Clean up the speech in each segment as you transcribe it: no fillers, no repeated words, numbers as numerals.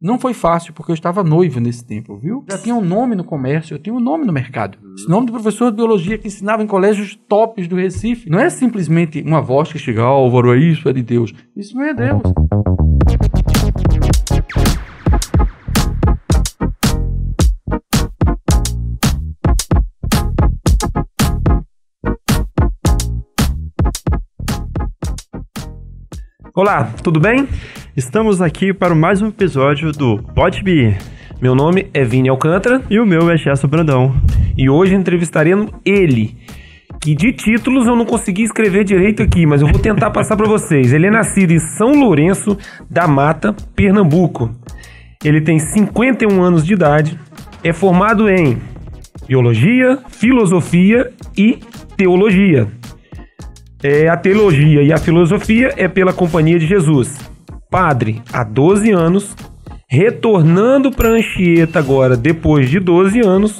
Não foi fácil, porque eu estava noivo nesse tempo, viu? Já tinha um nome no comércio, eu tinha um nome no mercado. Esse nome do professor de biologia que ensinava em colégios tops do Recife. Não é simplesmente uma voz que chega, Álvaro, é isso, é de Deus. Isso não é Deus. Olá, tudo bem? Estamos aqui para mais um episódio do Pode Be. Meu nome é Vini Alcântara. E o meu é Gerson Brandão. E hoje entrevistaremos ele, que de títulos eu não consegui escrever direito aqui, mas eu vou tentar passar para vocês. Ele é nascido em São Lourenço da Mata, Pernambuco. Ele tem 51 anos de idade, é formado em Biologia, Filosofia e Teologia. A teologia e a filosofia é pela Companhia de Jesus. Padre há 12 anos, retornando para Anchieta agora depois de 12 anos,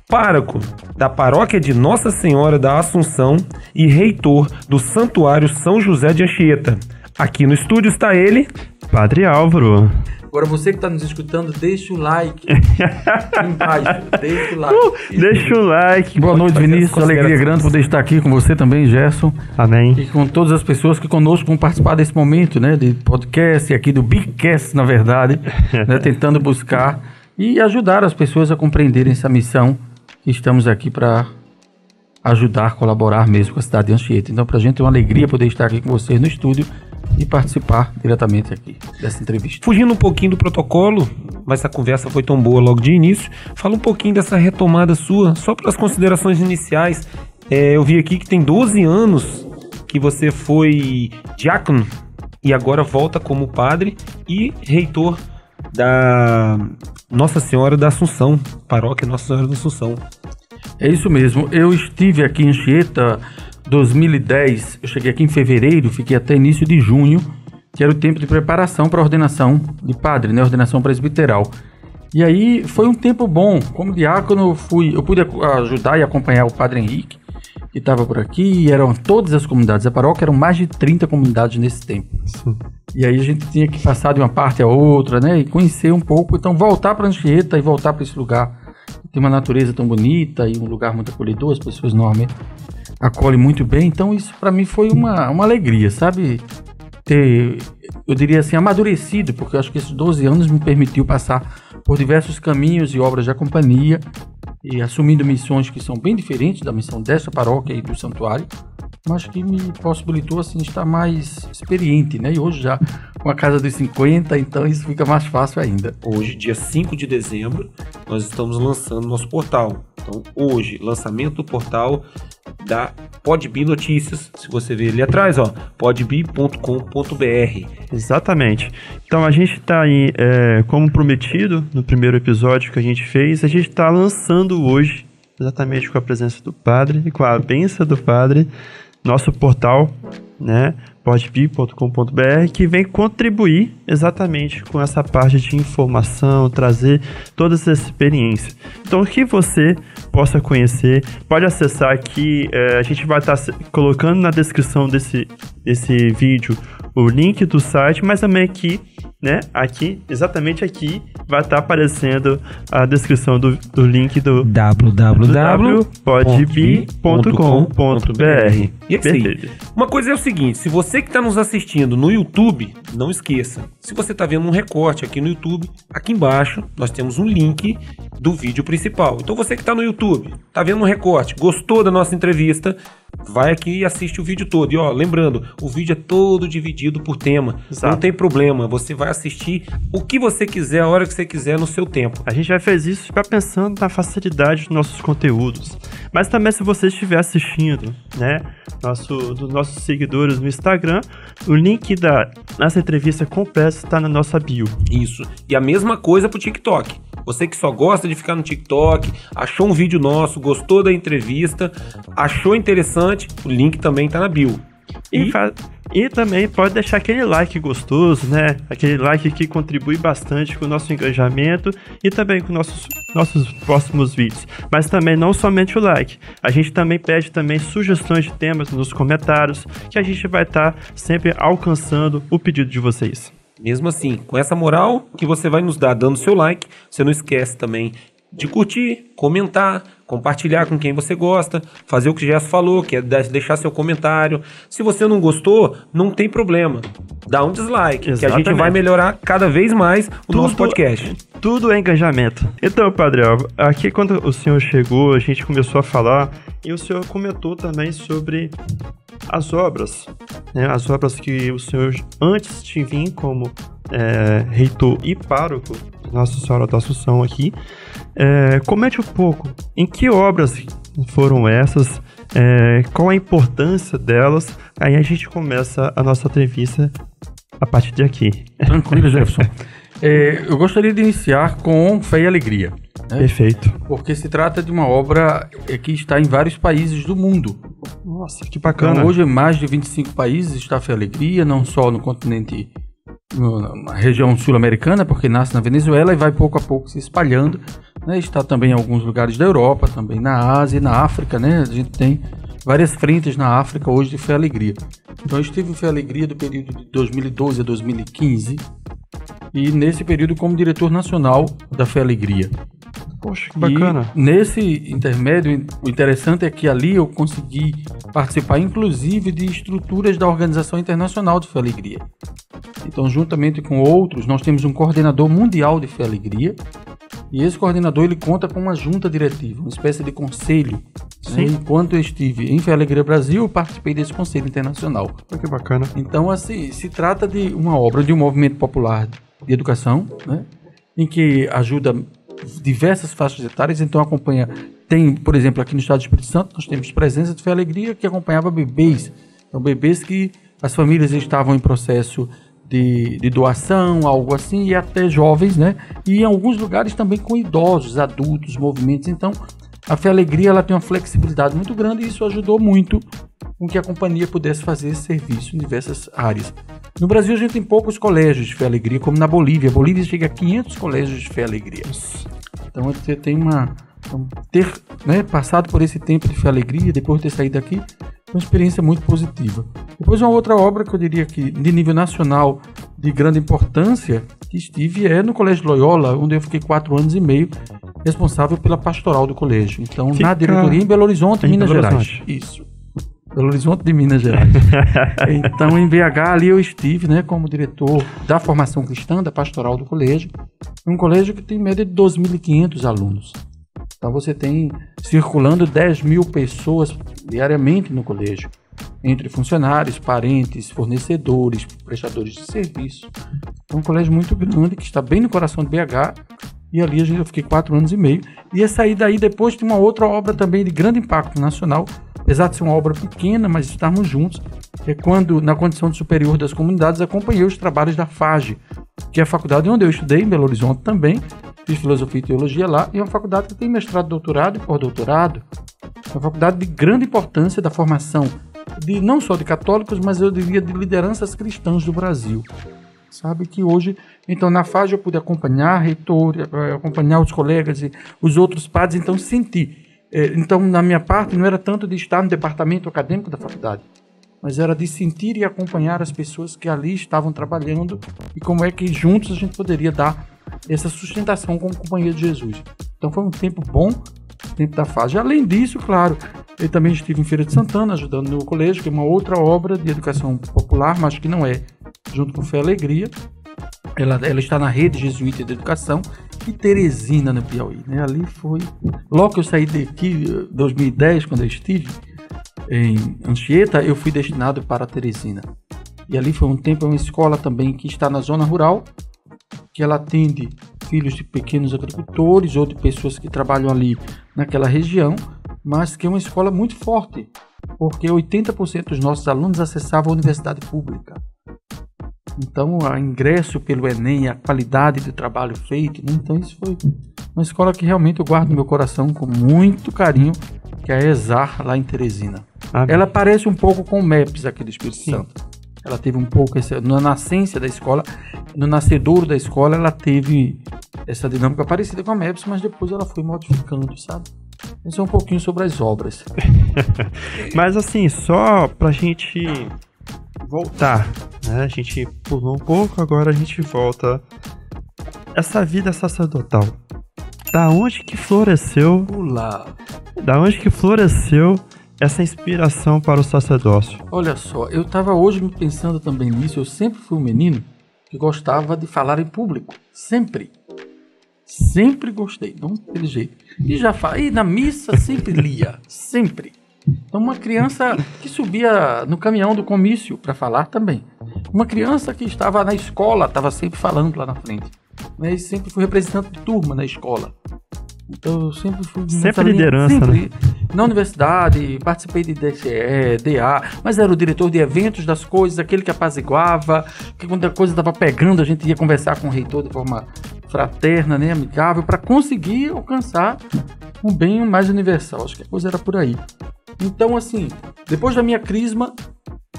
pároco da paróquia de Nossa Senhora da Assunção e reitor do Santuário São José de Anchieta. Aqui no estúdio está ele, Padre Álvaro. Agora você que está nos escutando, deixa o like embaixo, deixa o like. Deixa o like. Boa noite, Vinícius, alegria grande poder estar aqui com você também, Gerson. Amém. E com todas as pessoas que conosco vão participar desse momento, né, de podcast, aqui do Bigcast, na verdade, né, tentando buscar e ajudar as pessoas a compreenderem essa missão que estamos aqui para ajudar, colaborar mesmo com a cidade de Anchieta. Então, para a gente é uma alegria poder estar aqui com vocês no estúdio e participar diretamente aqui dessa entrevista. Fugindo um pouquinho do protocolo, mas a conversa foi tão boa logo de início, fala um pouquinho dessa retomada sua, só para as considerações iniciais. Eu vi aqui que tem 12 anos que você foi diácono e agora volta como padre e reitor da Nossa Senhora da Assunção, paróquia Nossa Senhora da Assunção. É isso mesmo, eu estive aqui em Anchieta 2010, eu cheguei aqui em fevereiro, fiquei até início de junho, que era o tempo de preparação para a ordenação de padre, né, ordenação presbiteral. E aí foi um tempo bom, como diácono eu pude ajudar e acompanhar o padre Henrique, que estava por aqui, e eram todas as comunidades da paróquia, eram mais de 30 comunidades nesse tempo. Sim. E aí a gente tinha que passar de uma parte a outra, né, e conhecer um pouco, então voltar para Anchieta e voltar para esse lugar. Tem uma natureza tão bonita e um lugar muito acolhedor, as pessoas normalmente acolhem muito bem, então isso para mim foi uma alegria, sabe? Ter, eu diria assim, amadurecido, porque eu acho que esses 12 anos me permitiu passar por diversos caminhos e obras da companhia e assumindo missões que são bem diferentes da missão dessa paróquia e do santuário, mas que me possibilitou assim estar mais experiente, né? E hoje já com a casa dos 50, então isso fica mais fácil ainda. Hoje, dia 5 de dezembro, nós estamos lançando nosso portal. Então, hoje, lançamento do portal da Podbe Notícias. Se você ver ali atrás, ó, podbe.com.br. Exatamente. Então, a gente está aí, como prometido no primeiro episódio que a gente fez, a gente está lançando hoje, exatamente com a presença do padre e com a bênção do padre, nosso portal, né, podbe.com.br, que vem contribuir exatamente com essa parte de informação, trazer toda essa experiência. Então, que você possa conhecer, pode acessar aqui, a gente vai estar colocando na descrição desse vídeo o link do site, mas também aqui, né, exatamente aqui, vai estar aparecendo a descrição do link do www.podbe.com.br. E assim, uma coisa é o seguinte, se você que está nos assistindo no YouTube, não esqueça, se você está vendo um recorte aqui no YouTube, aqui embaixo nós temos um link do vídeo principal. Então você que está no YouTube, está vendo um recorte, gostou da nossa entrevista, vai aqui e assiste o vídeo todo. E ó, lembrando, o vídeo é todo dividido por tema. Exato. Não tem problema, você vai assistir o que você quiser, a hora que você quiser, no seu tempo. A gente já fez isso já pensando na facilidade dos nossos conteúdos. Mas também se você estiver assistindo, né, dos nossos seguidores no Instagram, o link nessa entrevista completa está na nossa bio. Isso. E a mesma coisa pro TikTok. Você que só gosta de ficar no TikTok, achou um vídeo nosso, gostou da entrevista, achou interessante, o link também tá na bio. E também pode deixar aquele like gostoso, né? Aquele like que contribui bastante com o nosso engajamento e também com nossos próximos vídeos. Mas também não somente o like. A gente também pede também sugestões de temas nos comentários, que a gente vai estar sempre alcançando o pedido de vocês. Mesmo assim, com essa moral que você vai nos dar dando seu like, você não esquece também de curtir, comentar, compartilhar com quem você gosta, fazer o que o Gerson falou, que é deixar seu comentário. Se você não gostou, não tem problema. Dá um dislike, Exatamente. que a gente vai melhorar cada vez mais o nosso podcast. Tudo é engajamento. Então, Padre Elva, aqui quando o senhor chegou, a gente começou a falar, e o senhor comentou também sobre as obras, né? As obras que o senhor, antes de vir como reitor e pároco de Nossa Senhora da Assunção aqui, comente um pouco em que obras foram essas, qual a importância delas, aí a gente começa a nossa entrevista a partir de aqui. Tranquilo, Jefferson. Eu gostaria de iniciar com Fé e Alegria. Né? Perfeito. Porque se trata de uma obra que está em vários países do mundo. Nossa, que bacana. Então, hoje, em mais de 25 países está Fé e Alegria, não só no continente, na região sul-americana, porque nasce na Venezuela e vai pouco a pouco se espalhando. Né? Está também em alguns lugares da Europa, também na Ásia e na África. Né? A gente tem várias frentes na África hoje de Fé e Alegria. Então, eu estive em Fé e Alegria do período de 2012 a 2015 e nesse período como diretor nacional da Fé e Alegria. Poxa, que bacana. E nesse intermédio, o interessante é que ali eu consegui participar, inclusive, de estruturas da Organização Internacional de Fé e Alegria. Então, juntamente com outros, nós temos um coordenador mundial de Fé e Alegria, e esse coordenador ele conta com uma junta diretiva, uma espécie de conselho. Né? Enquanto eu estive em Fé e Alegria Brasil, eu participei desse conselho internacional. Que bacana. Então, assim, se trata de uma obra de um movimento popular de educação, né? Em que ajuda diversas faixas etárias, então acompanha, tem, por exemplo, aqui no estado do Espírito Santo, nós temos presença de Fé e Alegria que acompanhava bebês, então bebês que as famílias estavam em processo de doação, algo assim, e até jovens, né? E em alguns lugares também com idosos, adultos, movimentos. Então, a Fé e Alegria ela tem uma flexibilidade muito grande e isso ajudou muito com que a companhia pudesse fazer esse serviço em diversas áreas. No Brasil, a gente tem poucos colégios de Fé e Alegria, como na Bolívia. A Bolívia chega a 500 colégios de Fé e Alegria. Então, você tem ter passado por esse tempo de Fé e Alegria, depois de ter saído daqui, uma experiência muito positiva. Depois, uma outra obra que eu diria que, de nível nacional, de grande importância, que estive no Colégio Loyola, onde eu fiquei 4 anos e meio, responsável pela pastoral do colégio. Então, na diretoria em Belo Horizonte, Minas Gerais. Isso. Belo Horizonte de Minas Gerais. Então, em BH, ali eu estive, né, como diretor da formação cristã, da pastoral do colégio. Um colégio que tem média de 2.500 alunos. Então, você tem circulando 10.000 pessoas diariamente no colégio, entre funcionários, parentes, fornecedores, prestadores de serviço. É um colégio muito grande, que está bem no coração de BH, e ali eu fiquei 4 anos e meio. E ia sair daí depois de uma outra obra também de grande impacto nacional, apesar de ser uma obra pequena, mas estarmos juntos, é quando, na condição de superior das comunidades, acompanhei os trabalhos da FAGE, que é a faculdade onde eu estudei, em Belo Horizonte também, fiz filosofia e teologia lá, e é uma faculdade que tem mestrado, doutorado e pós-doutorado, uma faculdade de grande importância da formação, não só de católicos, mas eu diria de lideranças cristãs do Brasil. Sabe que hoje, então na FAGE eu pude acompanhar a reitora, acompanhar os colegas e os outros padres, então senti. Então, na minha parte, não era tanto de estar no departamento acadêmico da faculdade, mas era de sentir e acompanhar as pessoas que ali estavam trabalhando e como é que juntos a gente poderia dar essa sustentação como companhia de Jesus. Então, foi um tempo bom, tempo da FAGE. Além disso, claro, eu também estive em Feira de Santana, ajudando no colégio, que é uma outra obra de educação popular, mas que não é junto com Fé e Alegria. Ela está na rede jesuíta de educação e Teresina, no Piauí. Né? Ali foi... Logo que eu saí daqui, em 2010, quando eu estive em Anchieta, eu fui destinado para Teresina. E ali foi um tempo, uma escola também que está na zona rural, que ela atende filhos de pequenos agricultores ou de pessoas que trabalham ali naquela região, mas que é uma escola muito forte, porque 80% dos nossos alunos acessavam a universidade pública. Então, o ingresso pelo Enem, a qualidade do trabalho feito, né? Então isso foi uma escola que realmente eu guardo no meu coração com muito carinho, que é a ESAR, lá em Teresina. Ela parece um pouco com o MEPS aqui do Espírito Santo. Ela teve um pouco, na nascência da escola, no nascedouro da escola, ela teve essa dinâmica parecida com a MEPS, mas depois ela foi modificando, sabe? Isso é um pouquinho sobre as obras. Mas assim, só pra gente voltar, né? A gente pulou um pouco, agora a gente volta. Essa vida sacerdotal, da onde que floresceu? Da onde que floresceu essa inspiração para o sacerdócio? Olha só, eu estava hoje pensando também nisso. Eu sempre fui um menino que gostava de falar em público. Sempre gostei, não daquele jeito. E na missa sempre lia, sempre. Então uma criança que subia no caminhão do comício para falar também. Uma criança que estava na escola, estava sempre falando lá na frente. Né? E sempre fui representante de turma na escola. Então eu sempre fui... Sempre liderança, sempre, né? Na universidade, participei de DCE, DA, mas era o diretor de eventos das coisas, aquele que apaziguava, que quando a coisa estava pegando, a gente ia conversar com o reitor de forma fraterna, né, amigável, para conseguir alcançar um bem mais universal. Acho que a coisa era por aí. Então, assim, depois da minha crisma,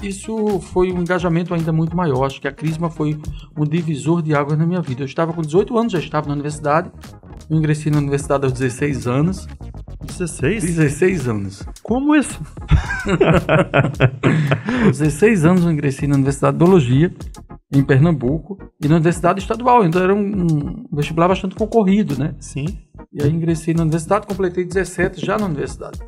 isso foi um engajamento ainda muito maior. Acho que a crisma foi um divisor de águas na minha vida. Eu estava com 18 anos, já estava na universidade. Eu ingressei na universidade aos 16 anos. 16 anos. Como isso? Aos 16 anos eu ingressei na Universidade de Biologia, em Pernambuco, e na Universidade Estadual. Então era um vestibular bastante concorrido, né? Sim. E aí ingressei na universidade, completei 17 já na universidade.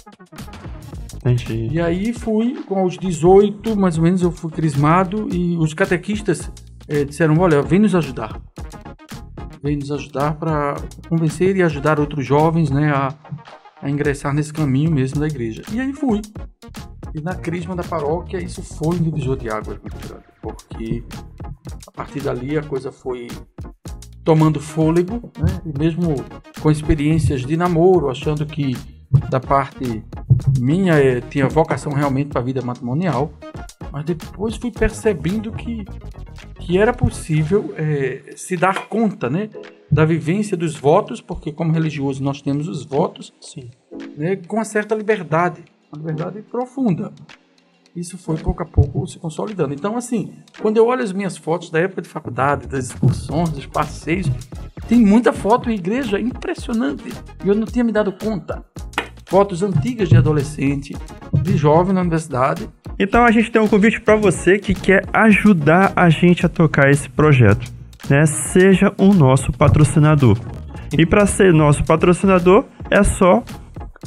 Entendi. E aí fui, com os 18, mais ou menos, eu fui crismado, e os catequistas disseram, olha, vem nos ajudar. Vem nos ajudar para convencer e ajudar outros jovens, né, a ingressar nesse caminho mesmo da igreja. E aí fui. E na crisma da paróquia, isso foi um divisor de águas muito grande, porque a partir dali a coisa foi tomando fôlego, né? E mesmo com experiências de namoro, achando que da parte minha tinha vocação realmente para a vida matrimonial, mas depois fui percebendo que era possível se dar conta, né, da vivência dos votos, porque como religioso nós temos os votos, sim, né, com uma certa liberdade, uma liberdade profunda. Isso foi pouco a pouco se consolidando. Então, assim, quando eu olho as minhas fotos da época de faculdade, das excursões, dos passeios, tem muita foto em igreja, impressionante, e eu não tinha me dado conta. Fotos antigas de adolescente, de jovem na universidade. Então a gente tem um convite para você que quer ajudar a gente a tocar esse projeto, né? Seja o nosso patrocinador. E para ser nosso patrocinador é só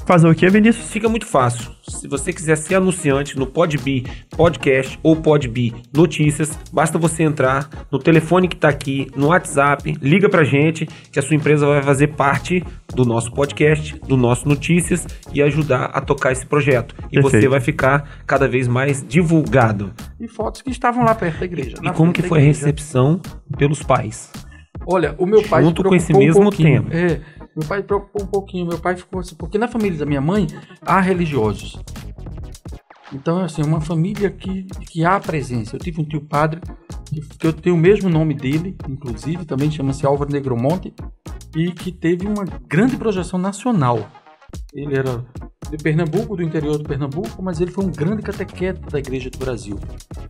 fazer o que, Vinícius? Fica muito fácil. Se você quiser ser anunciante no Podbi Podcast ou Podbi Notícias, basta você entrar no telefone que está aqui, no WhatsApp, liga pra gente que a sua empresa vai fazer parte do nosso podcast, do nosso Notícias e ajudar a tocar esse projeto. E perfeito, você vai ficar cada vez mais divulgado. E fotos que estavam lá perto da igreja. E como que foi a recepção pelos pais? Olha, o meu pai junto com esse mesmo tema. Meu pai preocupou um pouquinho. Meu pai ficou assim, porque na família da minha mãe há religiosos. Então, assim, uma família que há presença. Eu tive um tio padre, que eu tenho o mesmo nome dele, inclusive, também chama-se Álvaro Negromonte, e que teve uma grande projeção nacional. Ele era de Pernambuco, do interior de Pernambuco, mas ele foi um grande catequeta da Igreja do Brasil.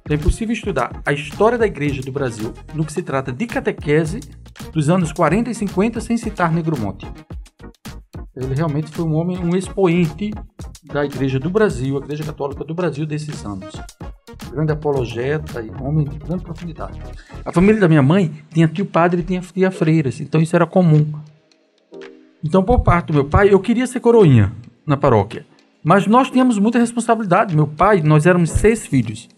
Então é possível estudar a história da Igreja do Brasil no que se trata de catequese dos anos 40 e 50 sem citar Negromonte. Ele realmente foi um homem, um expoente da Igreja do Brasil, a Igreja Católica do Brasil desses anos. Grande apologeta e um homem de grande profundidade. A família da minha mãe tinha tio padre e tinha tia freiras, então isso era comum. Então, por parte do meu pai, eu queria ser coroinha na paróquia. Mas nós tínhamos muita responsabilidade. Meu pai, nós éramos 6 filhos.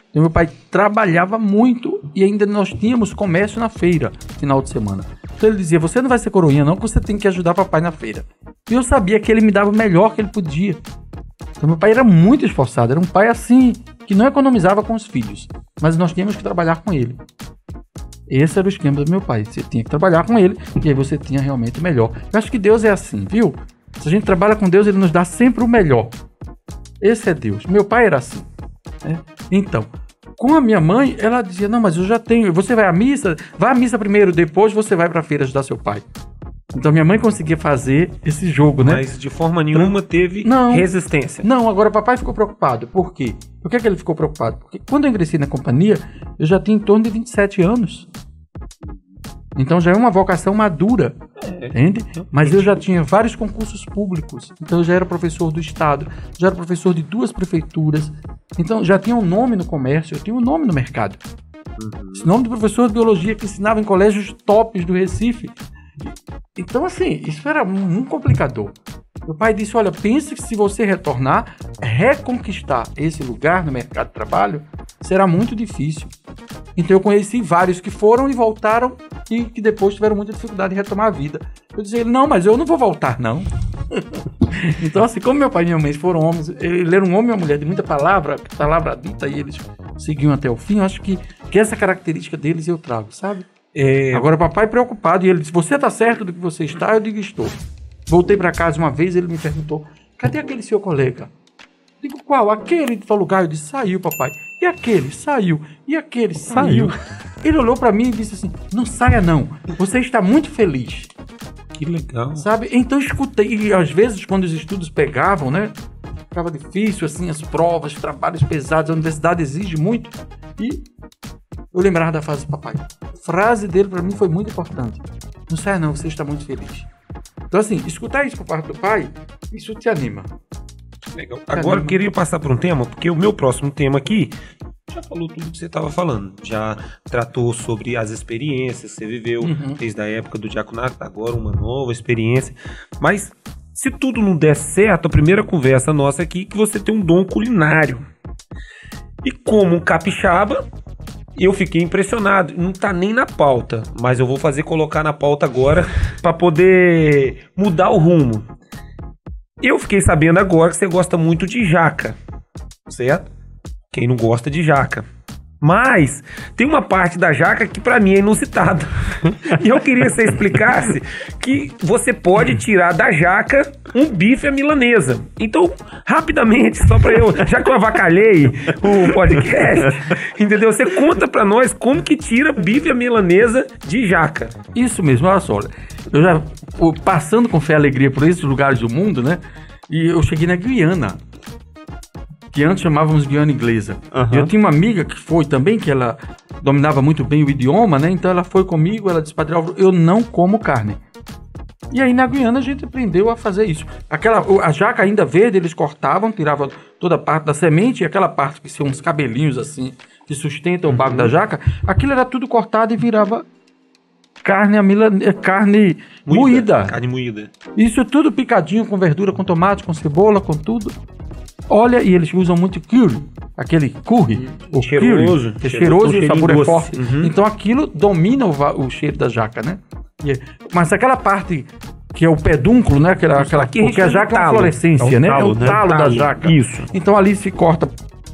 Então, meu pai trabalhava muito e ainda nós tínhamos comércio na feira, final de semana. Então, ele dizia, você não vai ser coroinha não, que você tem que ajudar papai na feira. E eu sabia que ele me dava o melhor que ele podia. Então, meu pai era muito esforçado. Era um pai assim, que não economizava com os filhos. Mas nós tínhamos que trabalhar com ele. Esse era o esquema do meu pai. Você tinha que trabalhar com ele e aí você tinha realmente o melhor. Eu acho que Deus é assim, viu? Se a gente trabalha com Deus, ele nos dá sempre o melhor. Esse é Deus. Meu pai era assim, né? Então, com a minha mãe, ela dizia, não, mas eu já tenho. Você vai à missa? Vai à missa primeiro, depois você vai para a feira ajudar seu pai. Então minha mãe conseguia fazer esse jogo, né? Mas de forma nenhuma teve resistência. Não, agora papai ficou preocupado. Por quê? Por que ele ficou preocupado? Porque quando eu ingressei na companhia, eu já tinha em torno de 27 anos. Então já é uma vocação madura. Entende? Mas eu já tinha vários concursos públicos. Então eu já era professor do estado, já era professor de 2 prefeituras. Então já tinha um nome no comércio, eu tinha um nome no mercado. Esse nome de professor de biologia que ensinava em colégios tops do Recife. Então assim, isso era muito complicador. Meu pai disse, olha, pense que se você retornar, reconquistar esse lugar no mercado de trabalho será muito difícil. Então eu conheci vários que foram e voltaram e que depois tiveram muita dificuldade de retomar a vida. Eu disse a ele, não, mas eu não vou voltar, não. Então assim, como meu pai e minha mãe foram homens, ele era um homem e uma mulher de muita palavra dita, e eles seguiam até o fim, eu acho que essa característica deles eu trago, sabe? Agora o papai preocupado, e ele disse, você tá certo do que você está? Eu digo, estou. Voltei para casa uma vez, ele me perguntou, cadê aquele seu colega? Digo, qual? Aquele de tal lugar? Eu disse, saiu, papai. E aquele? Saiu. E aquele? Saiu. Ele olhou para mim e disse assim, não saia não, você está muito feliz. Que legal. Sabe? Então escutei, e às vezes quando os estudos pegavam, né, ficava difícil, assim, as provas, trabalhos pesados, a universidade exige muito, e eu lembrava da frase do papai. A frase dele para mim foi muito importante. Não saia não, você está muito feliz. Então assim, escutar isso por parte do pai, isso te anima. Legal. Agora eu queria passar por um tema, porque o meu próximo tema aqui já falou tudo que você estava falando. Já tratou sobre as experiências que você viveu, desde a época do diaconato, agora uma nova experiência. Mas se tudo não der certo, a primeira conversa nossa aqui é que você tem um dom culinário. E como um capixaba, eu fiquei impressionado. Não tá nem na pauta, mas eu vou fazer colocar na pauta agora para poder mudar o rumo. Eu fiquei sabendo agora que você gosta muito de jaca, certo? Quem não gosta de jaca. Mas tem uma parte da jaca que pra mim é inusitada. E eu queria que você explicasse que você pode tirar da jaca um bife à milanesa. Então, rapidamente, só pra eu, já que eu avacalhei o podcast, entendeu? Você conta pra nós como que tira bife à milanesa de jaca. Isso mesmo, olha só. Eu já, passando com fé e alegria por esses lugares do mundo, né? E eu cheguei na Guiana, que antes chamávamos Guiana Inglesa. E eu tinha uma amiga que foi também, que ela dominava muito bem o idioma, né? Então ela foi comigo, ela disse, Padre Álvaro, eu não como carne. E aí na Guiana a gente aprendeu a fazer isso. A jaca ainda verde, eles cortavam, tiravam toda a parte da semente, e aquela parte que são uns cabelinhos assim, que sustentam o bago da jaca, aquilo era tudo cortado e virava carne moída. Carne moída. Isso tudo picadinho, com verdura, com tomate, com cebola, com tudo. Olha, e eles usam muito curry, aquele curry, o cheiroso, curry, que é cheiroso e o sabor é forte. Então aquilo domina o cheiro da jaca, né? Mas aquela parte que é o pedúnculo, né? Porque a jaca é uma fluorescência, né? É o talo da jaca. Isso. Então ali se corta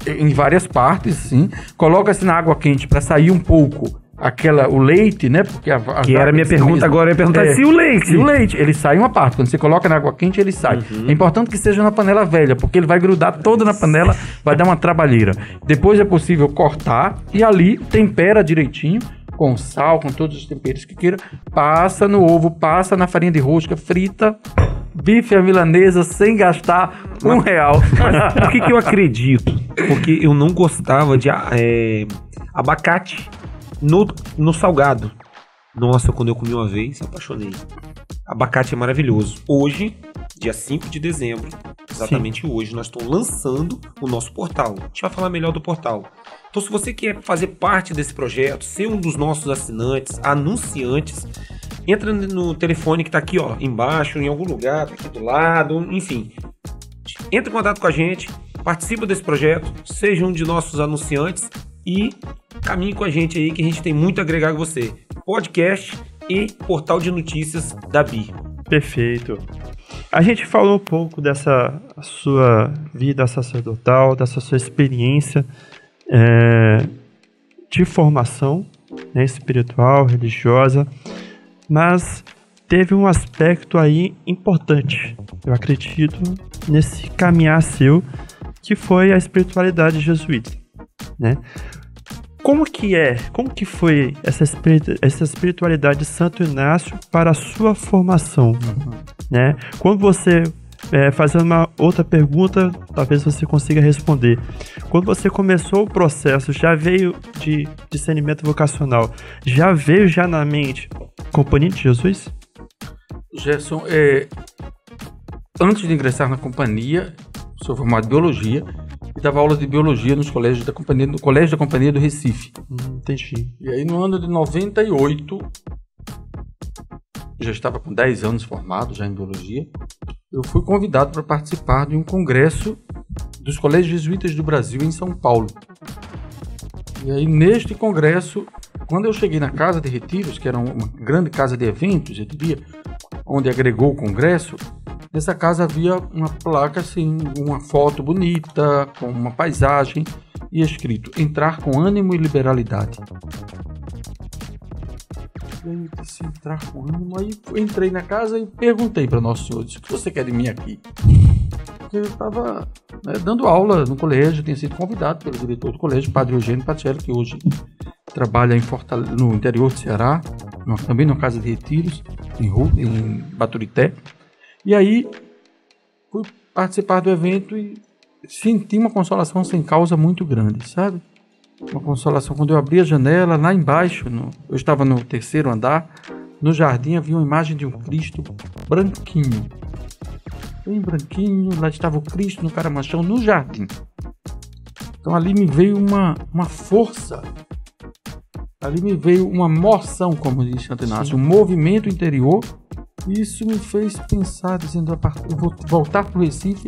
em várias partes, sim. Coloca-se na água quente para sair um pouco o leite, né? Porque que era a minha pergunta agora, eu ia perguntar se o leite. Se o leite, ele sai uma parte. Quando você coloca na água quente, ele sai. É importante que seja na panela velha, porque ele vai grudar todo na panela, vai dar uma trabalheira. Depois é possível cortar e ali tempera direitinho, com sal, com todos os temperos que queira. Passa no ovo, passa na farinha de rosca, frita, bife à milanesa sem gastar R$1. Mas por que eu acredito? Porque eu não gostava de abacate no salgado. Nossa, quando eu comi uma vez, apaixonei. Abacate é maravilhoso. Hoje, dia 5 de dezembro, exatamente hoje, nós estamos lançando o nosso portal. A gente vai falar melhor do portal. Então, se você quer fazer parte desse projeto, ser um dos nossos assinantes, anunciantes, entra no telefone que está aqui, ó, embaixo, em algum lugar, tá aqui do lado, enfim. Entre em contato com a gente, participa desse projeto, seja um de nossos anunciantes e caminhe com a gente aí, que a gente tem muito a agregar com você. Podcast e portal de notícias da BI. Perfeito. A gente falou um pouco dessa sua vida sacerdotal, dessa sua experiência de formação, né, espiritual, religiosa, mas teve um aspecto aí importante, eu acredito, nesse caminhar seu, que foi a espiritualidade jesuíta, né? Como que foi essa espiritualidade de Santo Inácio para a sua formação, né? Quando você, fazendo uma outra pergunta, talvez você consiga responder. Quando você começou o processo, já veio de discernimento vocacional, já veio na mente Companhia de Jesus? Gerson, antes de ingressar na companhia, sou formado em biologia e dava aula de biologia nos colégios da companhia, no Colégio da Companhia do Recife. Entendi. E aí no ano de 98, já estava com 10 anos formado já em biologia, eu fui convidado para participar de um congresso dos colégios jesuítas do Brasil em São Paulo. E aí neste congresso, quando eu cheguei na casa de retiros, que era uma grande casa de eventos, eu diria, onde agregou o congresso, nessa casa havia uma placa assim, uma foto bonita, com uma paisagem e escrito: entrar com ânimo e liberalidade. E aí eu disse: entrar com ânimo. Aí entrei na casa e perguntei para Nosso Senhor: disse, o que você quer de mim aqui? Porque eu estava dando aula no colégio, tinha sido convidado pelo diretor do colégio, Padre Eugênio Pacelli, que hoje trabalha no interior do Ceará, também numa casa de retiros, em Baturité. E aí fui participar do evento e senti uma consolação sem causa muito grande, sabe? Uma consolação quando eu abri a janela, lá embaixo, eu estava no 3º andar, no jardim havia uma imagem de um Cristo branquinho, bem branquinho, lá estava o Cristo no caramachão, no jardim. Então ali me veio uma força, ali me veio uma moção, como diz Santo Inácio, um movimento interior. E isso me fez pensar, dizendo: eu vou voltar para o Recife,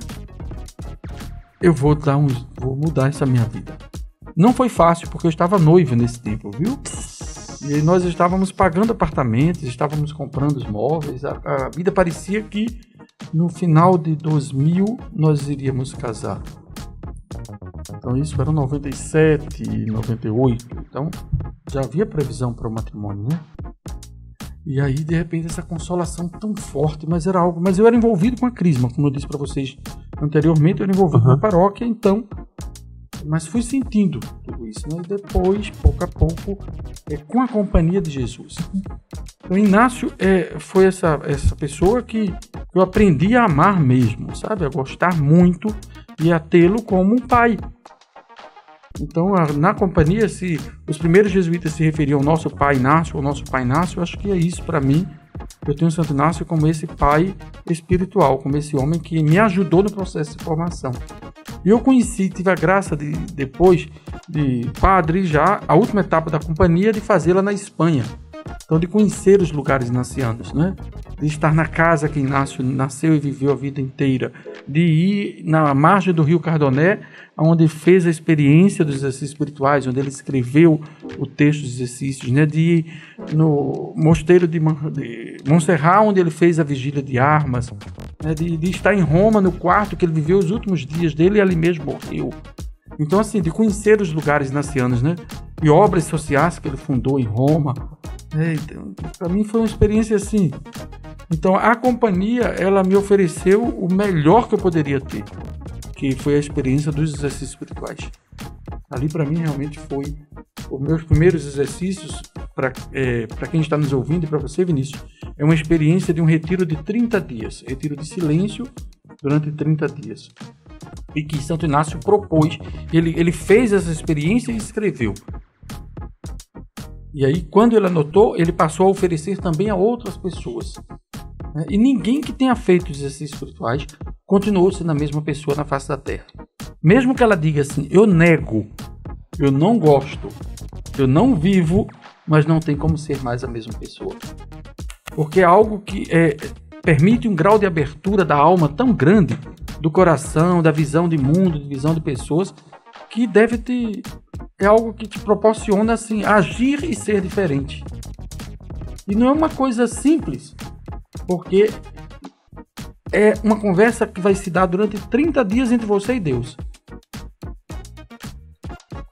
eu vou mudar essa minha vida. Não foi fácil, porque eu estava noivo nesse tempo, viu? E aí nós estávamos pagando apartamentos, estávamos comprando os móveis, a vida parecia que no final de 2000 nós iríamos casar. Então isso era 97, 98, então já havia previsão para o matrimônio, né? E aí, de repente, essa consolação tão forte, mas eu era envolvido com a Crisma, como eu disse para vocês anteriormente, eu era envolvido com a paróquia, então, mas fui sentindo tudo isso, né? E depois, pouco a pouco, com a companhia de Jesus. Então, Inácio foi essa pessoa que eu aprendi a amar mesmo, sabe? A gostar muito e a tê-lo como um pai. Então, na companhia, se os primeiros jesuítas se referiam ao nosso pai Inácio, eu acho que é isso para mim. Eu tenho o Santo Inácio como esse pai espiritual, como esse homem que me ajudou no processo de formação. E eu tive a graça depois de padre já, a última etapa da companhia, de fazê-la na Espanha. Então, de conhecer os lugares inacianos, né? De estar na casa que Inácio nasceu e viveu a vida inteira, de ir na margem do rio Cardoné, onde fez a experiência dos exercícios espirituais, onde ele escreveu o texto dos exercícios, né? De ir no mosteiro de Montserrat, onde ele fez a vigília de armas, né? De estar em Roma, no quarto que ele viveu os últimos dias dele e ali mesmo morreu. Então, assim, de conhecer os lugares inacianos, né? E obras sociais que ele fundou em Roma. Então, para mim foi uma experiência assim. Então, a companhia, ela me ofereceu o melhor que eu poderia ter, que foi a experiência dos exercícios espirituais. Ali, para mim, realmente foi os meus primeiros exercícios. Para quem está nos ouvindo e para você, Vinícius, é uma experiência de um retiro de 30 dias, retiro de silêncio durante 30 dias. E que Santo Inácio propôs, ele fez essa experiência e escreveu. E aí, quando ele anotou, ele passou a oferecer também a outras pessoas. E ninguém que tenha feito os exercícios espirituais continuou sendo a mesma pessoa na face da Terra. Mesmo que ela diga assim: eu nego, eu não gosto, eu não vivo, mas não tem como ser mais a mesma pessoa. Porque é algo que permite um grau de abertura da alma tão grande, do coração, da visão de mundo, de visão de pessoas, que é algo que te proporciona assim, agir e ser diferente. E não é uma coisa simples, porque é uma conversa que vai se dar durante 30 dias entre você e Deus.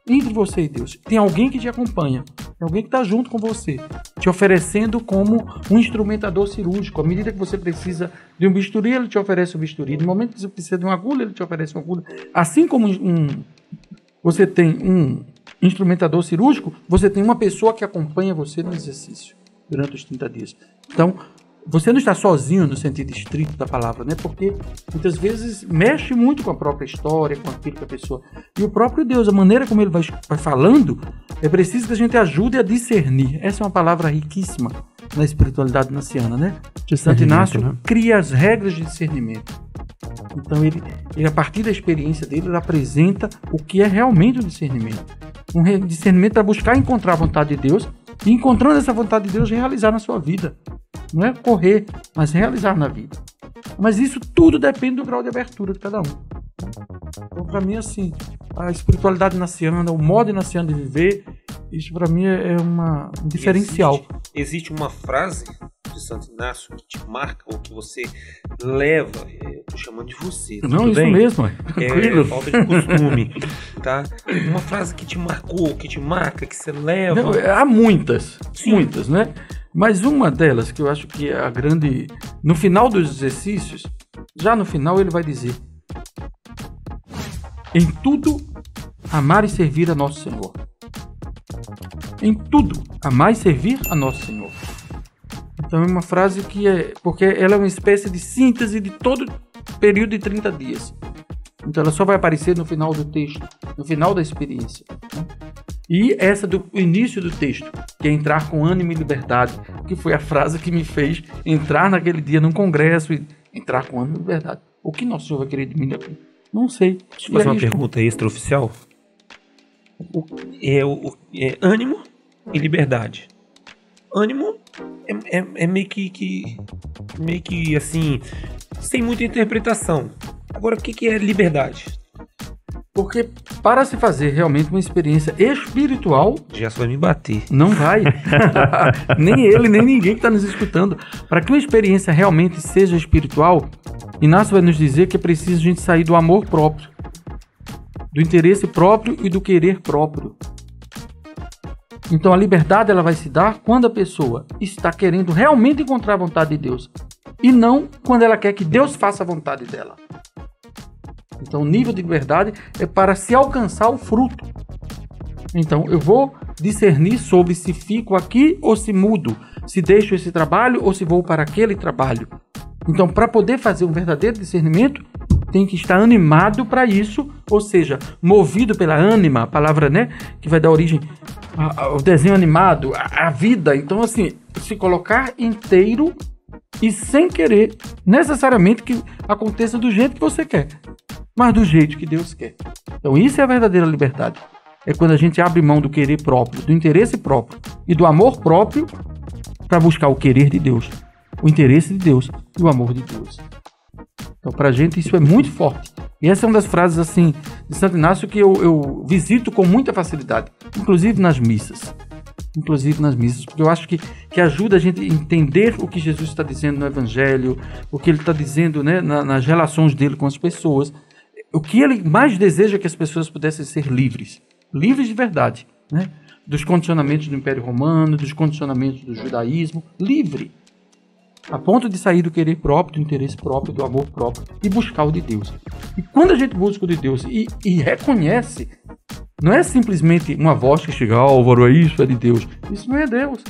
Entre você e Deus. Tem alguém que te acompanha, tem alguém que está junto com você, te oferecendo como um instrumentador cirúrgico. À medida que você precisa de um bisturi, ele te oferece um bisturi. No momento que você precisa de uma agulha, ele te oferece uma agulha. Assim como você tem um instrumentador cirúrgico, você tem uma pessoa que acompanha você no exercício durante os 30 dias. Então, você não está sozinho no sentido estrito da palavra, né? Porque muitas vezes mexe muito com a própria história, com aquilo que a pessoa... E o próprio Deus, a maneira como ele vai falando, é preciso que a gente ajude a discernir. Essa é uma palavra riquíssima. na espiritualidade naciana, né? Santo Discernimento, Inácio né? cria as regras de discernimento. Então ele, a partir da experiência dele, ele apresenta o que é realmente o discernimento. Um discernimento para buscar encontrar a vontade de Deus e, encontrando essa vontade de Deus, realizar na sua vida. Não é correr, mas realizar na vida. Mas isso tudo depende do grau de abertura de cada um. Então, para mim, assim, a espiritualidade naciana, o modo naciano de viver, isso para mim é um diferencial. Existe uma frase de Santo Inácio que te marca ou que você leva, eu tô chamando de você, Não, tudo isso bem? mesmo, é tranquilo. É falta de costume, tá? Uma frase que te marcou, que te marca, que você leva. Não, há muitas, Sim. muitas, né? Mas uma delas que eu acho que é a grande... No final dos exercícios, já no final ele vai dizer: em tudo, amar e servir a nosso Senhor. Em tudo, amar e servir a nosso Senhor. Então é uma frase que é... Porque ela é uma espécie de síntese de todo o período de 30 dias. Então ela só vai aparecer no final do texto, no final da experiência, né? E essa do início do texto, que é entrar com ânimo e liberdade, que foi a frase que me fez entrar naquele dia num congresso e entrar com ânimo e liberdade. O que Nosso Senhor vai querer de mim aqui? Não sei. Deixa eu fazer uma pergunta extraoficial. É ânimo e liberdade. Ânimo é meio que assim, sem muita interpretação. Agora, o que é liberdade? Porque para se fazer realmente uma experiência espiritual, Gerson vai me bater. não vai. Nem ele, nem ninguém que está nos escutando. Para que uma experiência realmente seja espiritual, Inácio vai nos dizer que é preciso a gente sair do amor próprio, do interesse próprio e do querer próprio. Então a liberdade ela vai se dar quando a pessoa está querendo realmente encontrar a vontade de Deus e não quando ela quer que Deus faça a vontade dela. Então o nível de liberdade é para se alcançar o fruto. Então eu vou discernir sobre se fico aqui ou se mudo, se deixo esse trabalho ou se vou para aquele trabalho. Então para poder fazer um verdadeiro discernimento, tem que estar animado para isso, ou seja, movido pela ânima, a palavra, né, que vai dar origem ao desenho animado, à vida. Então assim, se colocar inteiro e sem querer necessariamente que aconteça do jeito que você quer, mas do jeito que Deus quer. Então isso é a verdadeira liberdade. É quando a gente abre mão do querer próprio, do interesse próprio e do amor próprio para buscar o querer de Deus, o interesse de Deus e o amor de Deus. Então para a gente isso é muito forte. E essa é uma das frases assim de Santo Inácio que eu visito com muita facilidade, inclusive nas missas. Porque eu acho que ajuda a gente a entender o que Jesus está dizendo no Evangelho, o que ele está dizendo, né, nas relações dele com as pessoas. O que ele mais deseja é que as pessoas pudessem ser livres de verdade, né? Dos condicionamentos do Império Romano, dos condicionamentos do judaísmo, livre, a ponto de sair do querer próprio, do interesse próprio, do amor próprio e buscar o de Deus. E quando a gente busca o de Deus e reconhece, não é simplesmente uma voz que chega: Álvaro, isso é de Deus. Isso não é Deus.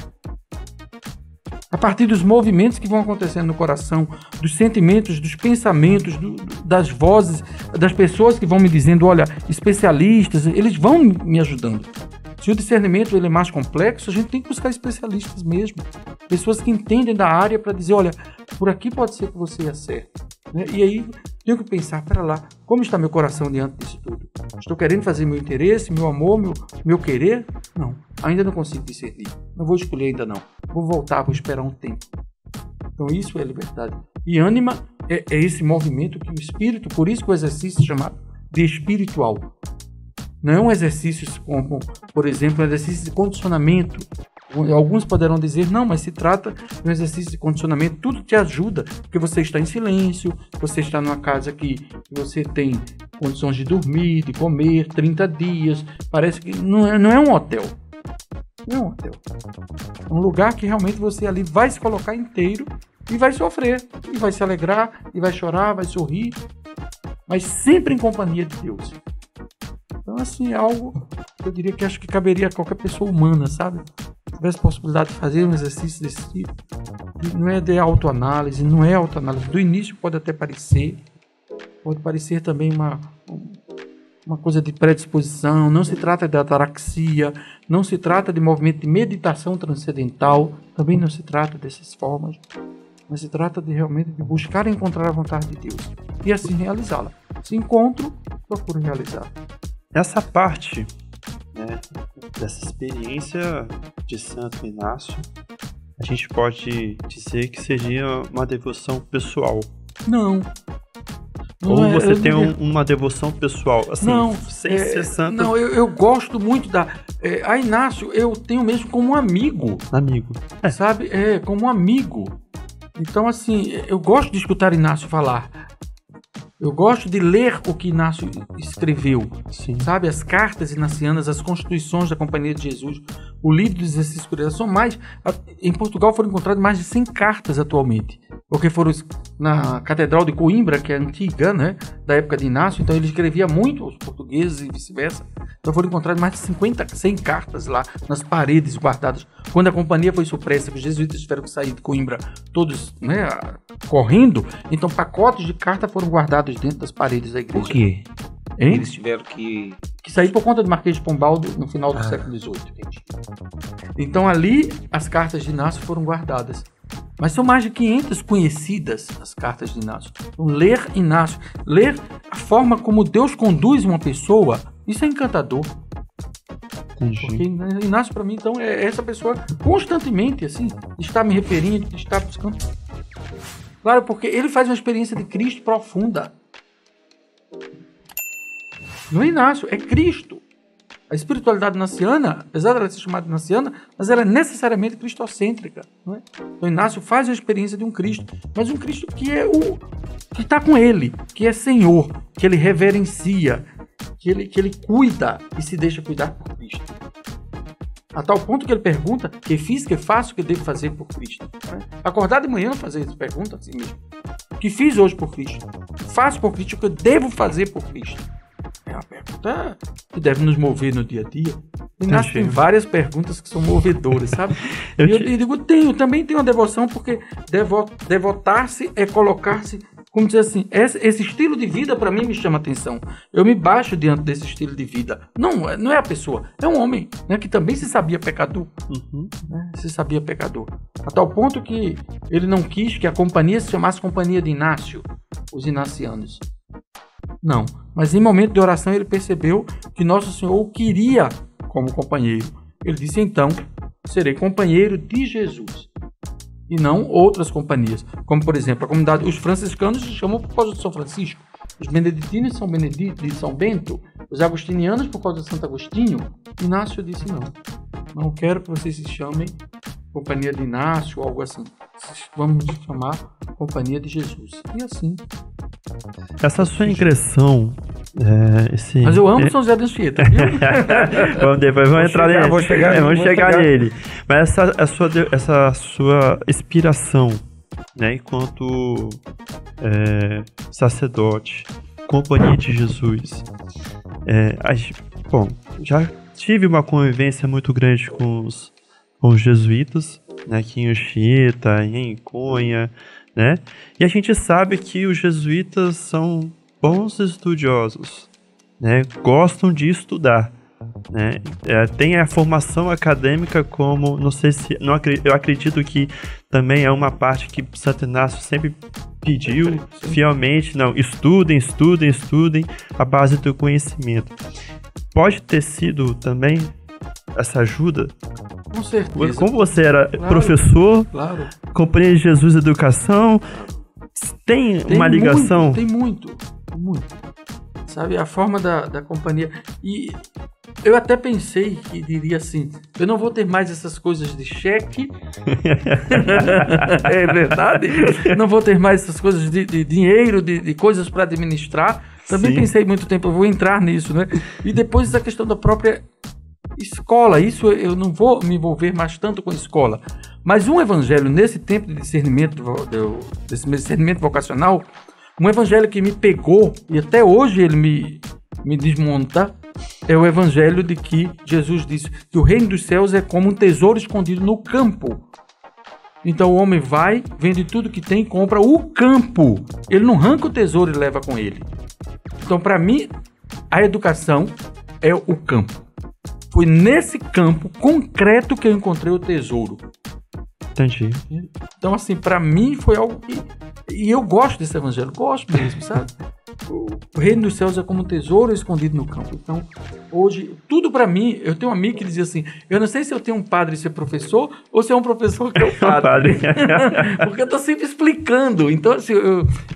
A partir dos movimentos que vão acontecendo no coração, dos sentimentos, dos pensamentos, das vozes, das pessoas que vão me dizendo, olha, especialistas, eles vão me ajudando. Se o discernimento ele é mais complexo, a gente tem que buscar especialistas mesmo. Pessoas que entendem da área para dizer, olha, por aqui pode ser que você acerte, né? E aí tenho que pensar, pera lá, como está meu coração diante disso tudo? Estou querendo fazer meu interesse, meu amor, meu querer? Não, ainda não consigo discernir. Não vou escolher ainda não. Vou voltar, vou esperar um tempo. Então isso é liberdade. E ânima é esse movimento que o espírito, por isso que o exercício é chamado de espiritual. Não é um exercício como, por exemplo, um exercício de condicionamento. Alguns poderão dizer, não, mas se trata de um exercício de condicionamento, tudo te ajuda, porque você está em silêncio, você está numa casa que você tem condições de dormir, de comer, 30 dias, parece que não é um hotel. Não é um hotel. É um lugar que realmente você ali vai se colocar inteiro e vai sofrer, e vai se alegrar, e vai chorar, vai sorrir, mas sempre em companhia de Deus. Então, assim, é algo que eu diria que acho que caberia a qualquer pessoa humana, sabe? Se tivesse possibilidade de fazer um exercício desse tipo, não é de autoanálise, não é autoanálise. Do início pode até parecer, pode parecer também uma coisa de predisposição, não se trata de ataraxia, não se trata de movimento de meditação transcendental, também não se trata dessas formas, mas se trata de realmente de buscar encontrar a vontade de Deus e assim realizá-la. Se encontro, procuro realizar. Essa parte, né, dessa experiência de Santo Inácio, a gente pode dizer que seria uma devoção pessoal. Não. Ou você tem uma devoção pessoal, assim, não, sem ser santo. Não, eu gosto muito da... a Inácio eu tenho mesmo como um amigo. Amigo. Sabe? Como um amigo. Então, assim, eu gosto de escutar Inácio falar. Eu gosto de ler o que Inácio escreveu. Sim. Sabe? As cartas inacianas, as constituições da Companhia de Jesus, o livro dos exercícios espirituais, são mais... Em Portugal foram encontradas mais de 100 cartas atualmente. Porque foram na Catedral de Coimbra, que é antiga, né? Da época de Inácio. Então ele escrevia muito aos portugueses e vice-versa. Então foram encontradas mais de 100 cartas lá nas paredes guardadas. Quando a companhia foi supressa, que os jesuítas tiveram que sair de Coimbra todos, né, correndo, então pacotes de cartas foram guardados dentro das paredes da igreja. Por quê? Hein? Eles tiveram que sair por conta de Marquês de Pombal no final do século XVIII. Então ali as cartas de Inácio foram guardadas. Mas são mais de 500 conhecidas as cartas de Inácio. Então, ler Inácio, ler a forma como Deus conduz uma pessoa, isso é encantador. Entendi. Porque Inácio para mim então é essa pessoa constantemente assim, está me referindo, está buscando. Claro, porque ele faz uma experiência de Cristo profunda. Não é Inácio, é Cristo. A espiritualidade inaciana, apesar dela ser chamada inaciana, mas ela é necessariamente cristocêntrica. Não é? Então Inácio faz a experiência de um Cristo, mas um Cristo que é que está com ele, que é Senhor, que ele reverencia, que ele cuida e se deixa cuidar por Cristo. A tal ponto que ele pergunta: que fiz, que faço, que devo fazer por Cristo? Não é? Acordar de manhã fazer essa pergunta assim mesmo. Que fiz hoje por Cristo? Faço por Cristo o que eu devo fazer por Cristo? É uma pergunta que deve nos mover no dia a dia. Inácio tem várias perguntas que são movedoras, sabe? Eu digo, também tenho uma devoção, porque devotar-se é colocar-se, como dizer assim, esse estilo de vida para mim me chama atenção. Eu me baixo diante desse estilo de vida. Não é a pessoa, é um homem, né, que também se sabia pecador. Né, se sabia pecador. A tal ponto que ele não quis que a companhia se chamasse Companhia de Inácio, os inacianos. Não, mas em momento de oração ele percebeu que Nosso Senhor o queria como companheiro. Ele disse: então, serei companheiro de Jesus e não outras companhias, como por exemplo a comunidade, os franciscanos se chamam por causa de São Francisco, os beneditinos São Benedito de São Bento, os agostinianos por causa de Santo Agostinho. Inácio disse: não quero que vocês se chamem Companhia de Inácio ou algo assim, vamos chamar Companhia de Jesus. E assim. Essa sua ingressão, mas eu amo São José de Anchieta, viu? Vamos chegar nele. Mas essa sua inspiração, né, enquanto sacerdote, Companhia de Jesus, já tive uma convivência muito grande com os jesuítas, né, aqui em Anchieta, em Cunha, né? E a gente sabe que os jesuítas são bons estudiosos, né? Gostam de estudar, né? Tem a formação acadêmica como, eu acredito que também é uma parte que Santo Inácio sempre pediu fielmente, estudem a base do conhecimento. Pode ter sido também essa ajuda? Com certeza. Como você era professor, Companhia de Jesus Educação, tem uma ligação? Tem muito. Sabe, a forma da companhia. E eu até pensei que diria assim: eu não vou ter mais essas coisas de cheque. É verdade? Não vou ter mais essas coisas de dinheiro, de coisas para administrar. Também pensei muito tempo, eu vou entrar nisso, né? E depois essa questão da própria escola, isso eu não vou me envolver mais tanto com escola, mas um evangelho nesse tempo de discernimento, desse discernimento vocacional, um evangelho que me pegou e até hoje ele me desmonta, é o evangelho de que Jesus disse que o reino dos céus é como um tesouro escondido no campo. Então o homem vai, vende tudo que tem e compra o campo. Ele não arranca o tesouro e leva com ele. Então para mim, a educação é o campo. Foi nesse campo concreto que eu encontrei o tesouro. Entendi. Então, assim, pra mim foi algo que... E eu gosto desse evangelho, gosto mesmo, sabe? O reino dos céus é como um tesouro escondido no campo. Então, hoje, tudo pra mim... Eu tenho um amigo que dizia assim, eu não sei se eu tenho um padre ser professor ou se é um professor que é o padre. Porque eu tô sempre explicando. Então, assim,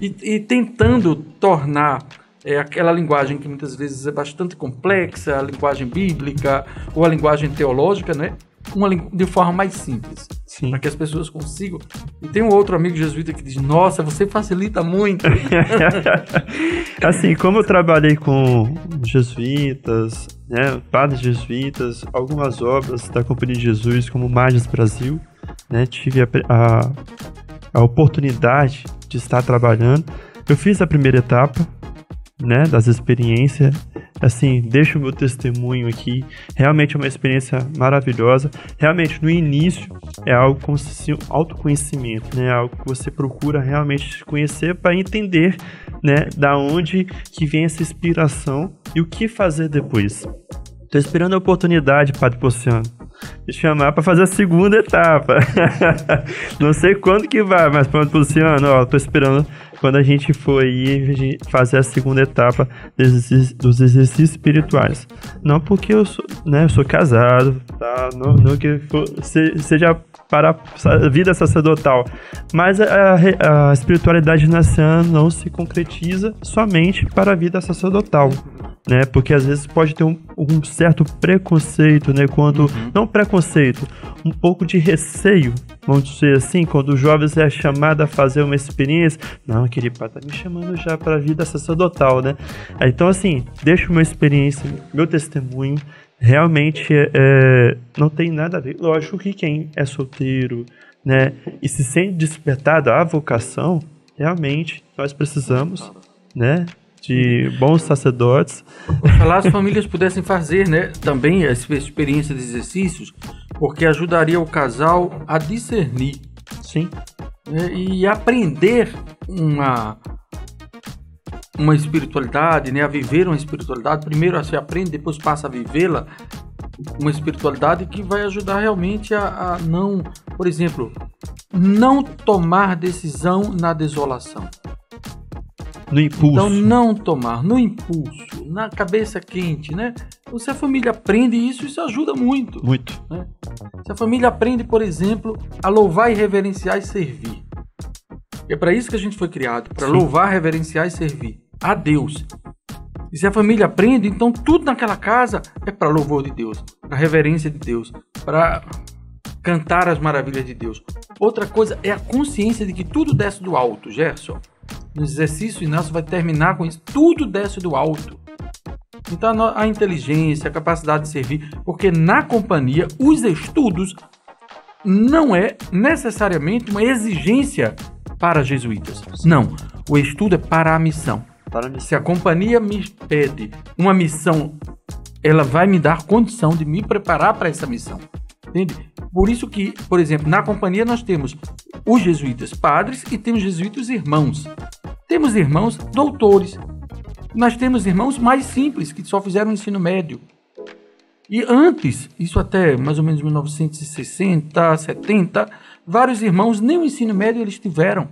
e tentando tornar aquela linguagem que muitas vezes é bastante complexa, a linguagem bíblica ou a linguagem teológica, né? De forma mais simples. Sim. Para que as pessoas consigam. E tem um outro amigo jesuíta que diz, nossa, você facilita muito. Assim, como eu trabalhei com jesuítas, né, padres jesuítas, algumas obras da Companhia de Jesus, como Magis Brasil, né, tive a oportunidade de estar trabalhando. Eu fiz a primeira etapa, né, das experiências. Assim, deixo o meu testemunho aqui. Realmente é uma experiência maravilhosa. Realmente, no início, é algo como se fosse autoconhecimento, né? Algo que você procura realmente conhecer para entender, né, da onde que vem essa inspiração e o que fazer depois. Estou esperando a oportunidade, Padre Ponciano, de chamar para fazer a segunda etapa. Não sei quando que vai, mas Padre Ponciano, ó, tô esperando quando a gente for ir fazer a segunda etapa dos exercícios espirituais. Não porque eu sou casado, tá? Não que seja para a vida sacerdotal, mas a espiritualidade naciana não se concretiza somente para a vida sacerdotal, né? Porque às vezes pode ter um certo preconceito, né? Não preconceito, um pouco de receio, vamos dizer assim, quando o jovem é chamado a fazer uma experiência. Não, aquele padre tá me chamando já para a vida sacerdotal, né? Então, assim, deixo minha experiência, meu testemunho. Realmente não tem nada a ver. Lógico que quem é solteiro, né, e se sente despertado à vocação, realmente nós precisamos, né, de bons sacerdotes. Oxalá as famílias pudessem fazer, né, também essa experiência de exercícios, porque ajudaria o casal a discernir. Sim. Né, e aprender uma espiritualidade, né, a viver uma espiritualidade. Primeiro se aprende, depois passa a vivê-la, uma espiritualidade que vai ajudar realmente a não, por exemplo, não tomar decisão na desolação. No impulso. Então, não tomar no impulso, na cabeça quente, né? Então, se a família aprende isso ajuda muito. Muito. Né? Se a família aprende, por exemplo, a louvar e reverenciar e servir. É para isso que a gente foi criado, para louvar, reverenciar e servir a Deus. E se a família aprende, então tudo naquela casa é para louvor de Deus, para reverência de Deus, para cantar as maravilhas de Deus. Outra coisa é a consciência de que tudo desce do alto, Gerson. No exercício Inácio vai terminar com isso. Tudo desce do alto. Então a inteligência, a capacidade de servir, porque na companhia os estudos não é necessariamente uma exigência para jesuítas. Não, o estudo é para a missão. Se a companhia me pede uma missão, ela vai me dar condição de me preparar para essa missão. Entende? Por isso que, por exemplo, na companhia nós temos os jesuítas padres e temos jesuítas irmãos. Temos irmãos doutores. Nós temos irmãos mais simples, que só fizeram o ensino médio. E antes, isso até mais ou menos 1960, 70, vários irmãos nem o ensino médio eles tiveram.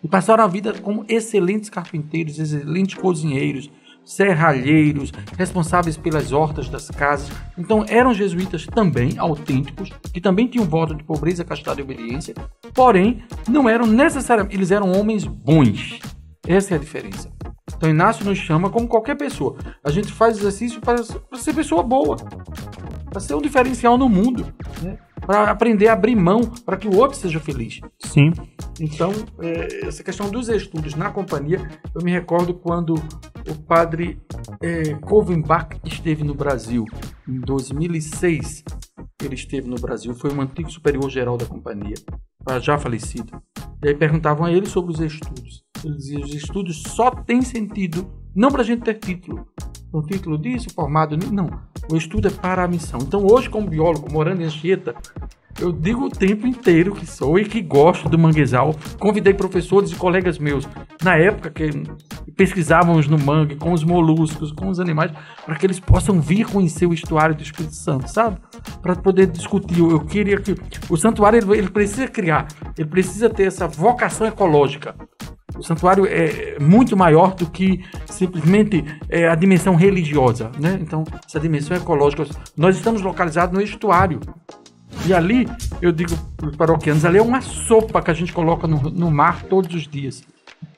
E passaram a vida como excelentes carpinteiros, excelentes cozinheiros, serralheiros, responsáveis pelas hortas das casas. Então eram jesuítas também autênticos, que também tinham voto de pobreza, castidade e obediência, porém não eram necessariamente, eles eram homens bons. Essa é a diferença. Então Inácio nos chama como qualquer pessoa. A gente faz exercício para ser pessoa boa, para ser um diferencial no mundo, né? Para aprender a abrir mão, para que o outro seja feliz. Sim. Então, essa questão dos estudos na companhia, eu me recordo quando o padre Kovenbach esteve no Brasil, em 2006, ele esteve no Brasil, foi um antigo superior-geral da companhia, já falecido. E aí perguntavam a ele sobre os estudos. Ele dizia, os estudos só têm sentido, não para a gente ter título. Um título disso, formado nisso, não. O estudo é para a missão. Então hoje, como biólogo, morando em Anchieta, Eu digo o tempo inteiro que sou e que gosto do manguezal. Convidei professores e colegas meus, na época que pesquisávamos no mangue, com os moluscos, com os animais, para que eles possam vir conhecer o estuário do Espírito Santo, sabe? Para poder discutir. Eu queria que o santuário, ele precisa criar, ele precisa ter essa vocação ecológica. O santuário é muito maior do que simplesmente a dimensão religiosa, né? Então, essa dimensão ecológica. Nós estamos localizados no estuário. E ali, eu digo para os paroquianos, ali é uma sopa que a gente coloca no mar todos os dias.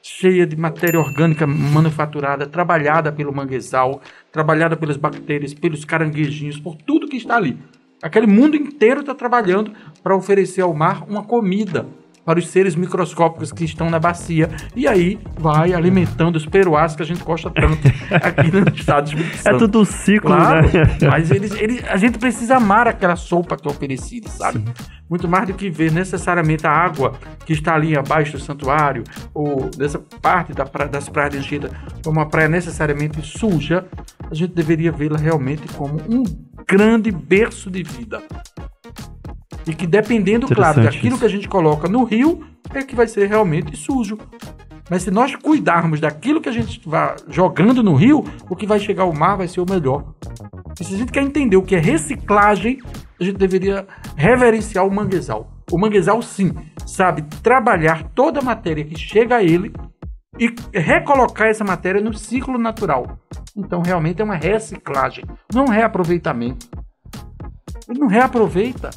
Cheia de matéria orgânica manufaturada, trabalhada pelo manguezal, trabalhada pelas bactérias, pelos caranguejinhos, por tudo que está ali. Aquele mundo inteiro está trabalhando para oferecer ao mar uma comida para os seres microscópicos que estão na bacia. E aí vai alimentando os peruás que a gente gosta tanto aqui no estado de Espírito Santo. É tudo um ciclo, claro, né? Mas a gente precisa amar aquela sopa que é oferecida, sabe? Sim. Muito mais do que ver necessariamente a água que está ali abaixo do santuário, ou dessa parte das praias de Anchieta, como uma praia necessariamente suja, a gente deveria vê-la realmente como um grande berço de vida. E que dependendo, claro, daquilo que a gente coloca no rio, é que vai ser realmente sujo. Mas se nós cuidarmos daquilo que a gente vai jogando no rio, o que vai chegar ao mar vai ser o melhor. E se a gente quer entender o que é reciclagem, a gente deveria reverenciar o manguezal. O manguezal, sim, sabe trabalhar toda a matéria que chega a ele e recolocar essa matéria no ciclo natural. Então, realmente é uma reciclagem, não um reaproveitamento. Ele não reaproveita.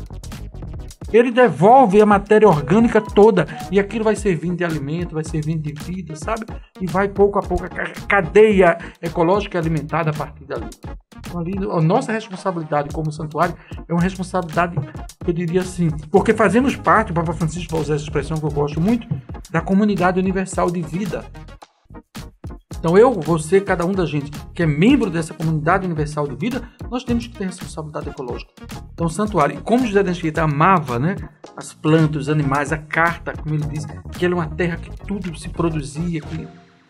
Ele devolve a matéria orgânica toda e aquilo vai servindo de alimento, vai servindo de vida, sabe? E vai pouco a pouco, a cadeia ecológica é alimentada a partir dali. Então, ali, a nossa responsabilidade como santuário é uma responsabilidade, eu diria assim, porque fazemos parte, o Papa Francisco vai usar essa expressão que eu gosto muito, da comunidade universal de vida. Então eu, você, cada um da gente que é membro dessa comunidade universal de vida, nós temos que ter responsabilidade ecológica. Então o santuário, como José de Anchieta amava, né, as plantas, os animais, a carta, como ele diz, que ela é uma terra que tudo se produzia, que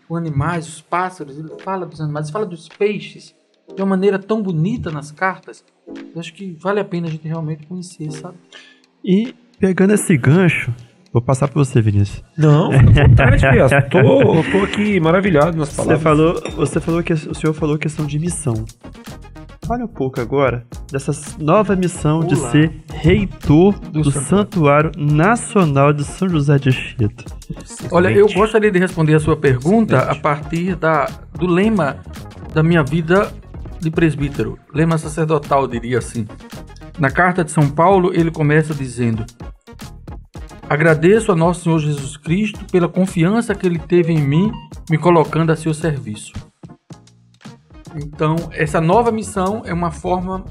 os animais, os pássaros, ele fala dos animais, ele fala dos peixes, de uma maneira tão bonita nas cartas. Eu acho que vale a pena a gente realmente conhecer, sabe? E pegando esse gancho, vou passar para você, Vinícius. Não, tô aqui maravilhado nas palavras. Você falou que o senhor falou questão de missão. Fale um pouco agora dessa nova missão de ser reitor do Santuário Nacional de São José de Anchieta. Olha, eu gostaria de responder a sua pergunta a partir do lema da minha vida de presbítero. Lema sacerdotal, diria assim. Na carta de São Paulo, ele começa dizendo: agradeço a nosso Senhor Jesus Cristo pela confiança que Ele teve em mim, me colocando a seu serviço. Então, essa nova missão é uma forma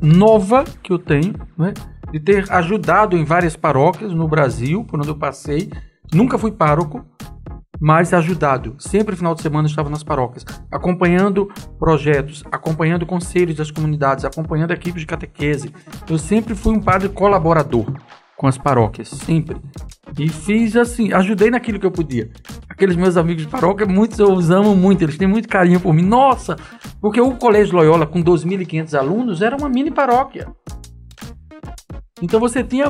nova que eu tenho, né, de ter ajudado em várias paróquias no Brasil, por onde eu passei. Nunca fui pároco, mas ajudado. Sempre no final de semana estava nas paróquias, acompanhando projetos, acompanhando conselhos das comunidades, acompanhando equipes de catequese. Eu sempre fui um padre colaborador com as paróquias, sempre. E fiz assim, ajudei naquilo que eu podia. Aqueles meus amigos de paróquia, muitos eu os amo muito, eles têm muito carinho por mim. Nossa, porque o Colégio Loyola, com 2.500 alunos, era uma mini paróquia. Então você tinha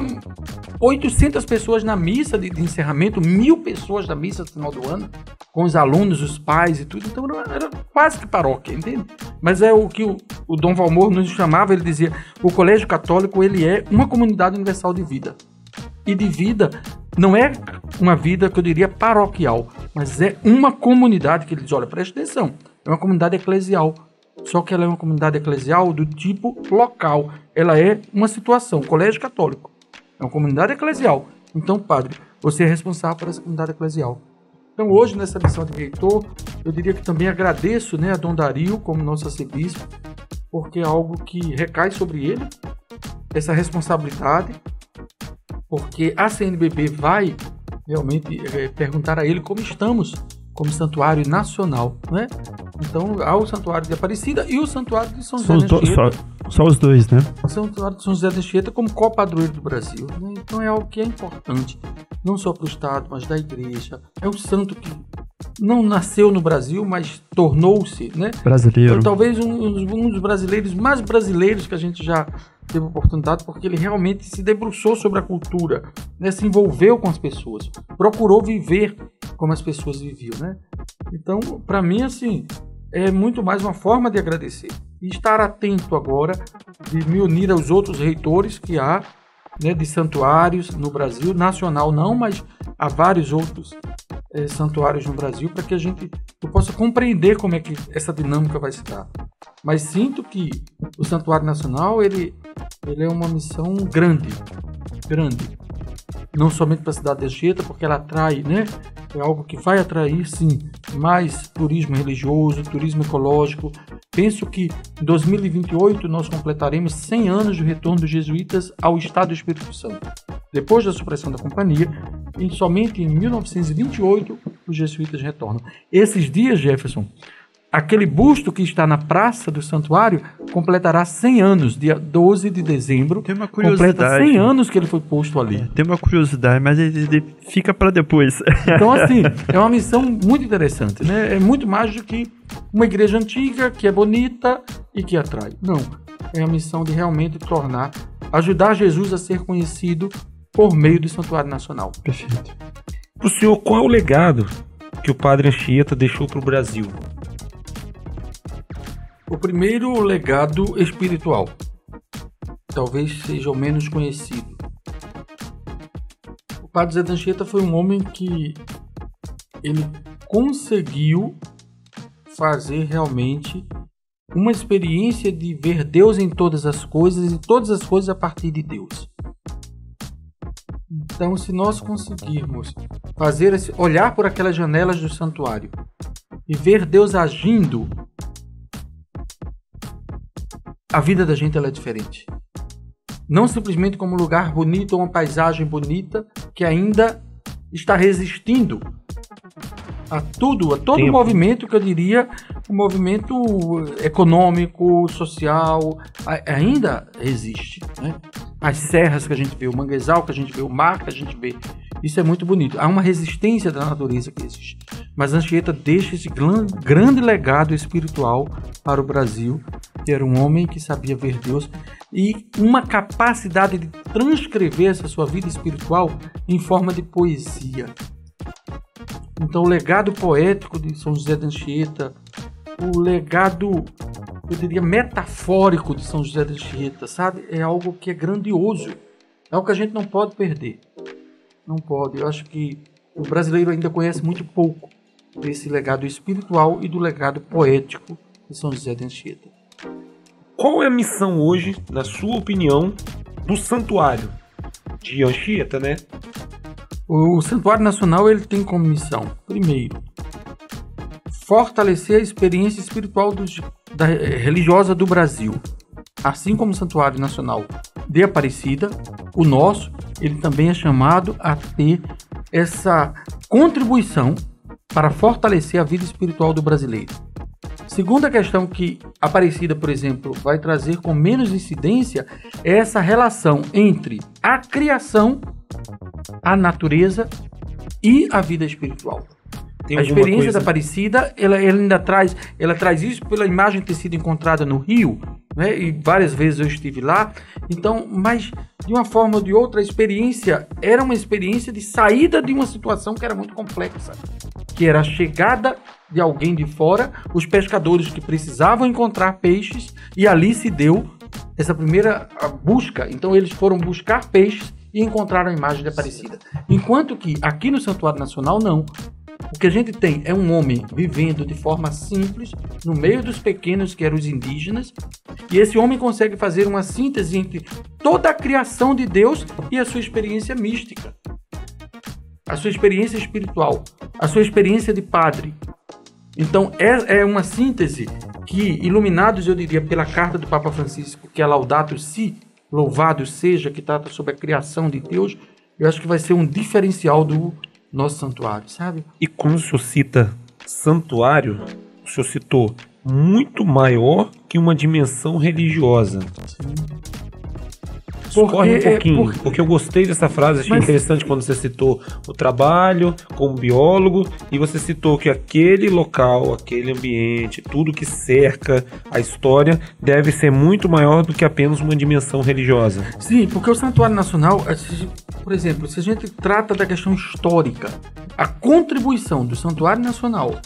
800 pessoas na missa de encerramento, 1.000 pessoas na missa no final do ano, com os alunos, os pais e tudo. Então era quase que paróquia, entende? Mas é o que o Dom Valmor nos chamava, ele dizia, o Colégio Católico ele é uma comunidade universal de vida. E de vida não é uma vida que eu diria paroquial, mas é uma comunidade que ele diz, olha, preste atenção, é uma comunidade eclesial. Só que ela é uma comunidade eclesial do tipo local. Ela é uma situação, colégio católico. É uma comunidade eclesial. Então, padre, você é responsável por essa comunidade eclesial. Então, hoje, nessa missão de reitor, eu diria que também agradeço, né, a Dom Dario, como nosso arcebispo, porque é algo que recai sobre ele, essa responsabilidade, porque a CNBB vai realmente perguntar a ele como estamos como santuário nacional, né? Então, há o santuário de Aparecida e o santuário de São José de Anchieta. Só os dois, né? O santuário de São José de Anchieta como copadroeiro do Brasil, né? Então, é algo que é importante, não só para o Estado, mas da Igreja. É um santo que não nasceu no Brasil, mas tornou-se, né? Brasileiro. Talvez um dos brasileiros mais brasileiros que a gente já teve oportunidade porque ele realmente se debruçou sobre a cultura, né? Se envolveu com as pessoas, procurou viver como as pessoas viviam, né? Então, para mim, assim, é muito mais uma forma de agradecer e estar atento agora, de me unir aos outros reitores que há, né, de santuários no Brasil, nacional não, mas há vários outros santuários no Brasil, para que eu possa compreender como é que essa dinâmica vai se dar. Mas sinto que o Santuário Nacional ele é uma missão grande, não somente para a cidade de Anchieta, porque ela atrai, né? É algo que vai atrair, sim, mais turismo religioso, turismo ecológico. Penso que em 2028 nós completaremos 100 anos do retorno dos jesuítas ao estado do Espírito Santo. Depois da supressão da companhia, e somente em 1928 os jesuítas retornam. Esses dias, Jefferson, aquele busto que está na praça do santuário completará 100 anos, dia 12 de dezembro. Tem uma curiosidade. Completa 100 anos que ele foi posto ali. Tem uma curiosidade, mas ele fica para depois. Então, assim, é uma missão muito interessante, né? É muito mais do que uma igreja antiga que é bonita e que atrai. Não, é a missão de realmente ajudar Jesus a ser conhecido por meio do Santuário Nacional. Perfeito. Para o senhor, qual é o legado que o Padre Anchieta deixou para o Brasil? O primeiro legado espiritual, talvez seja o menos conhecido. O Padre Zé de Anchieta foi um homem que ele conseguiu fazer realmente uma experiência de ver Deus em todas as coisas e todas as coisas a partir de Deus. Então, se nós conseguirmos olhar por aquelas janelas do santuário e ver Deus agindo, a vida da gente ela é diferente. Não simplesmente como um lugar bonito ou uma paisagem bonita que ainda está resistindo a todo o movimento, que eu diria, um movimento econômico, social, ainda resiste, né? As serras que a gente vê, o manguezal que a gente vê, o mar que a gente vê, isso é muito bonito. Há uma resistência da natureza que existe. Mas Anchieta deixa esse grande legado espiritual para o Brasil, que era um homem que sabia ver Deus e uma capacidade de transcrever essa sua vida espiritual em forma de poesia. Então, o legado poético de São José de Anchieta, o legado, eu diria, metafórico de São José de Anchieta, sabe? É algo que é grandioso. É algo que a gente não pode perder. Não pode. Eu acho que o brasileiro ainda conhece muito pouco desse legado espiritual e do legado poético de São José de Anchieta. Qual é a missão hoje, na sua opinião, do santuário de Anchieta, né? O Santuário Nacional ele tem como missão, primeiro, fortalecer a experiência espiritual religiosa do Brasil. Assim como o Santuário Nacional de Aparecida, o nosso, ele também é chamado a ter essa contribuição para fortalecer a vida espiritual do brasileiro. Segunda questão que Aparecida, por exemplo, vai trazer com menos incidência é essa relação entre a criação, a natureza e a vida espiritual. A experiência da Aparecida, ela ainda traz isso pela imagem ter sido encontrada no Rio, né? E várias vezes eu estive lá. Então, mas de uma forma ou de outra, a experiência era uma experiência de saída de uma situação que era muito complexa, que era a chegada de alguém de fora, os pescadores que precisavam encontrar peixes, e ali se deu essa primeira busca. Então, eles foram buscar peixes e encontraram a imagem de Aparecida. Enquanto que aqui no Santuário Nacional, não. O que a gente tem é um homem vivendo de forma simples, no meio dos pequenos, que eram os indígenas, e esse homem consegue fazer uma síntese entre toda a criação de Deus e a sua experiência mística, a sua experiência espiritual, a sua experiência de padre. Então é uma síntese que, iluminados, eu diria, pela carta do Papa Francisco, que é Laudato Si, louvado seja, que trata sobre a criação de Deus, eu acho que vai ser um diferencial do nosso santuário, sabe? E quando o senhor cita santuário, o senhor citou muito maior que uma dimensão religiosa. Sim. O Discorre um pouquinho, porque eu gostei dessa frase, achei interessante quando você citou o trabalho como biólogo e você citou que aquele local, aquele ambiente, tudo que cerca a história deve ser muito maior do que apenas uma dimensão religiosa. Sim, porque o Santuário Nacional, por exemplo, se a gente trata da questão histórica, a contribuição do Santuário Nacional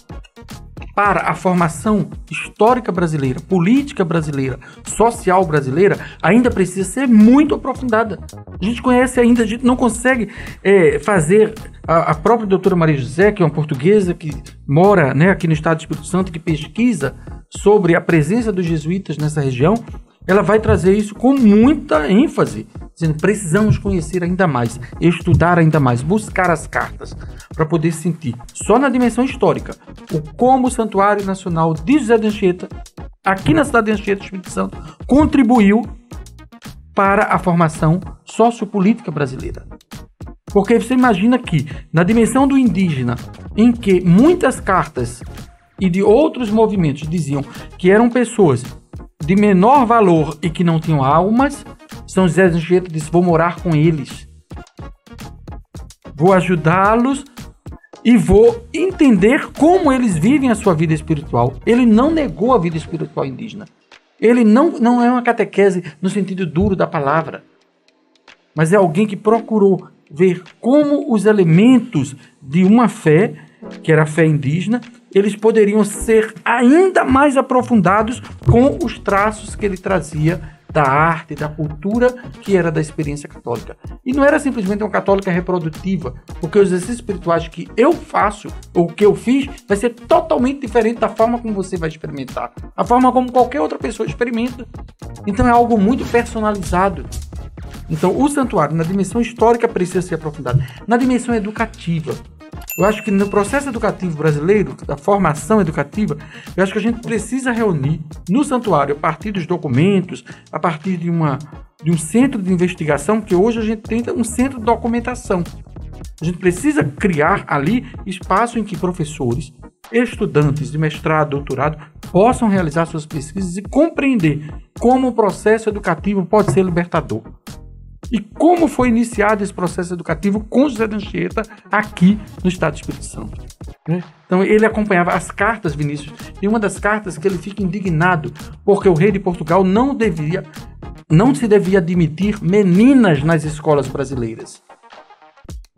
para a formação histórica brasileira, política brasileira, social brasileira, ainda precisa ser muito aprofundada. A gente conhece ainda, a gente não consegue fazer. A própria doutora Maria José, que é uma portuguesa que mora, né, aqui no estado do Espírito Santo, que pesquisa sobre a presença dos jesuítas nessa região, ela vai trazer isso com muita ênfase, dizendo precisamos conhecer ainda mais, estudar ainda mais, buscar as cartas, para poder sentir, só na dimensão histórica, o como o Santuário Nacional de José de Anchieta, aqui na cidade de Anchieta, Espírito Santo, contribuiu para a formação sociopolítica brasileira. Porque você imagina que, na dimensão do indígena, em que muitas cartas e de outros movimentos diziam que eram pessoas de menor valor e que não tinham almas, São José de Anchieta disse: vou morar com eles, vou ajudá-los e vou entender como eles vivem a sua vida espiritual. Ele não negou a vida espiritual indígena. Ele não é uma catequese no sentido duro da palavra, mas é alguém que procurou ver como os elementos de uma fé, que era a fé indígena, eles poderiam ser ainda mais aprofundados com os traços que ele trazia da arte, da cultura, que era da experiência católica. E não era simplesmente uma católica reprodutiva, porque os exercícios espirituais que eu faço, ou que eu fiz, vai ser totalmente diferente da forma como você vai experimentar, a forma como qualquer outra pessoa experimenta. Então é algo muito personalizado. Então o santuário, na dimensão histórica, precisa ser aprofundado. Na dimensão educativa, eu acho que no processo educativo brasileiro, da formação educativa, eu acho que a gente precisa reunir no santuário, a partir dos documentos, a partir de um centro de investigação, que hoje a gente tem um centro de documentação. A gente precisa criar ali espaço em que professores, estudantes de mestrado, doutorado, possam realizar suas pesquisas e compreender como o processo educativo pode ser libertador. E como foi iniciado esse processo educativo com José de Anchieta aqui no estado do Espírito Santo. Então ele acompanhava as cartas, Vinícius, e uma das cartas que ele fica indignado porque o rei de Portugal não se devia admitir meninas nas escolas brasileiras.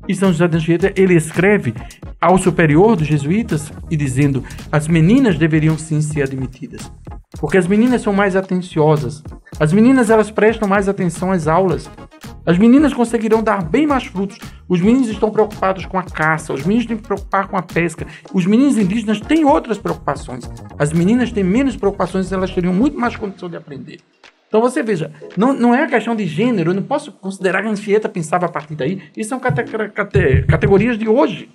E São José de Anchieta, ele escreve ao superior dos jesuítas e dizendo: as meninas deveriam sim ser admitidas, porque as meninas são mais atenciosas, as meninas elas prestam mais atenção às aulas, as meninas conseguirão dar bem mais frutos, os meninos estão preocupados com a caça, os meninos têm que preocupar com a pesca, os meninos indígenas têm outras preocupações, as meninas têm menos preocupações, elas teriam muito mais condição de aprender. Então você veja, não é a questão de gênero, eu não posso considerar que a Anchieta pensava a partir daí, isso são categorias de hoje.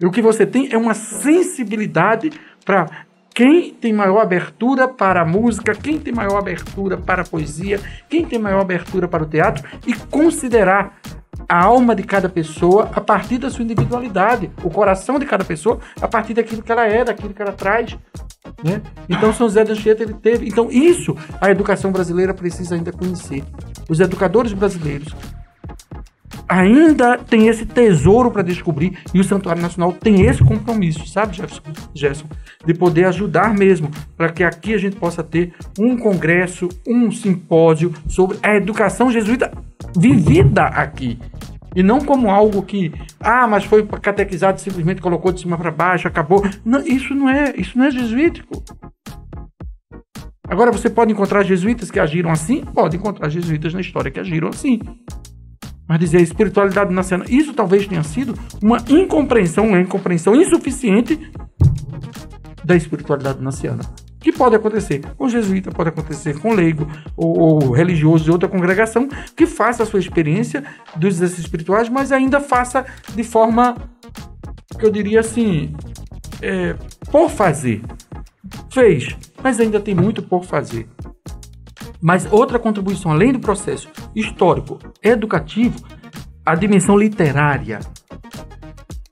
E o que você tem é uma sensibilidade para quem tem maior abertura para a música, quem tem maior abertura para a poesia, quem tem maior abertura para o teatro, e considerar a alma de cada pessoa a partir da sua individualidade, o coração de cada pessoa a partir daquilo que ela é, daquilo que ela traz. Né? Então São José de Anchieta ele teve. Então isso a educação brasileira precisa ainda conhecer. Os educadores brasileiros ainda têm esse tesouro para descobrir, e o Santuário Nacional tem esse compromisso, sabe, Gerson, de poder ajudar mesmo, para que aqui a gente possa ter um congresso, um simpósio sobre a educação jesuíta vivida aqui. E não como algo que, mas foi catequizado, simplesmente colocou de cima para baixo, acabou. Não, isso não é jesuítico. Agora você pode encontrar jesuítas que agiram assim? Pode encontrar jesuítas na história que agiram assim. Mas dizer a espiritualidade nacional, isso talvez tenha sido uma incompreensão insuficiente da espiritualidade naciana. Que pode acontecer com jesuíta, pode acontecer com leigo ou religioso de outra congregação, que faça a sua experiência dos exercícios espirituais, mas ainda faça de forma, que eu diria assim, por fazer. Fez, mas ainda tem muito por fazer. Mas outra contribuição, além do processo histórico, educativo, a dimensão literária.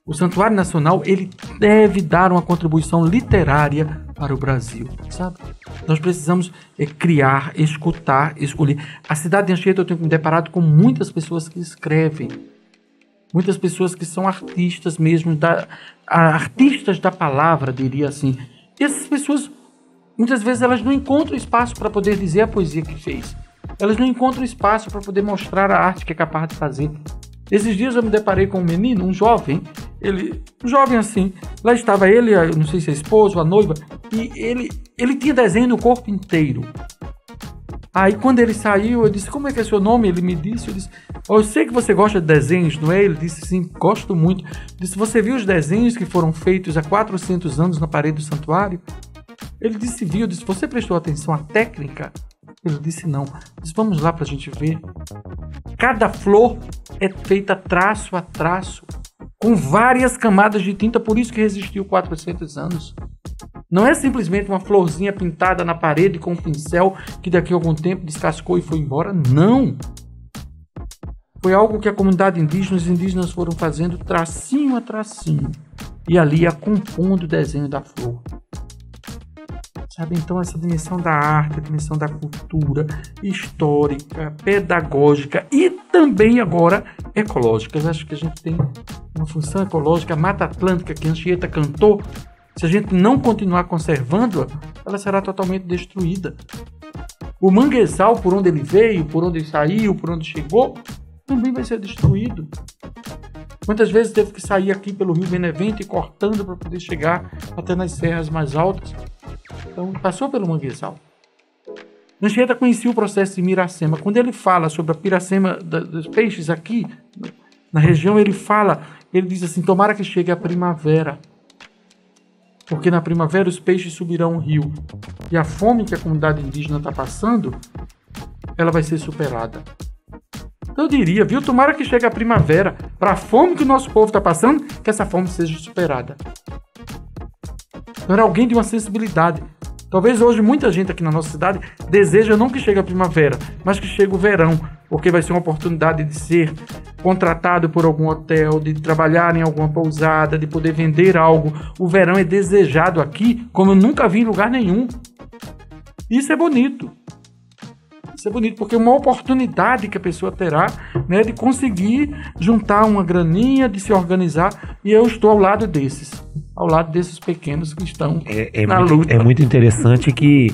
O Santuário Nacional, ele deve dar uma contribuição literária para o Brasil, sabe? Nós precisamos criar, escutar, escolher. A cidade de Anchieta eu tenho me deparado com muitas pessoas que escrevem. Muitas pessoas que são artistas mesmo, artistas da palavra, diria assim. E essas pessoas, muitas vezes, elas não encontram espaço para poder dizer a poesia que fez. Elas não encontram espaço para poder mostrar a arte que é capaz de fazer. Esses dias eu me deparei com um menino, um jovem assim, lá estava ele, não sei se é esposo, a noiva, e ele tinha desenho no corpo inteiro. Aí quando ele saiu, eu disse, como é que é seu nome? Ele me disse, eu disse, eu sei que você gosta de desenhos, não é? Ele disse, sim, gosto muito. Eu disse, você viu os desenhos que foram feitos há 400 anos na parede do santuário? Ele disse, viu. Eu disse, você prestou atenção à técnica? Ele disse, não. Eu disse, vamos lá para a gente ver. Cada flor é feita traço a traço, com várias camadas de tinta, por isso que resistiu 400 anos. Não é simplesmente uma florzinha pintada na parede com um pincel que daqui a algum tempo descascou e foi embora. Não! Foi algo que a comunidade indígena, os indígenas foram fazendo tracinho a tracinho. E ali ia compondo o desenho da flor. Sabe, então essa dimensão da arte, a dimensão da cultura histórica, pedagógica e também agora ecológica. Eu acho que a gente tem uma função ecológica. A Mata Atlântica que a Anchieta cantou, se a gente não continuar conservando-a, ela será totalmente destruída. O manguezal, por onde ele veio, por onde ele saiu, por onde chegou, também vai ser destruído. Quantas vezes teve que sair aqui pelo Rio Benevento e cortando para poder chegar até nas serras mais altas? Então, passou pelo manguezal. Anchieta conhecia o processo de Miracema. Quando ele fala sobre a piracema dos peixes aqui, na região, ele diz assim, tomara que chegue a primavera. Porque na primavera os peixes subirão o rio. E a fome que a comunidade indígena está passando, ela vai ser superada. Então eu diria, viu, tomara que chegue a primavera, para a fome que o nosso povo está passando, que essa fome seja superada. Então era alguém de uma sensibilidade. Talvez hoje muita gente aqui na nossa cidade deseja não que chegue a primavera, mas que chegue o verão, porque vai ser uma oportunidade de ser contratado por algum hotel, de trabalhar em alguma pousada, de poder vender algo. O verão é desejado aqui como eu nunca vi em lugar nenhum. Isso é bonito. Isso é bonito porque é uma oportunidade que a pessoa terá, né, de conseguir juntar uma graninha, de se organizar, e eu estou ao lado desses pequenos que estão na luta. É muito interessante que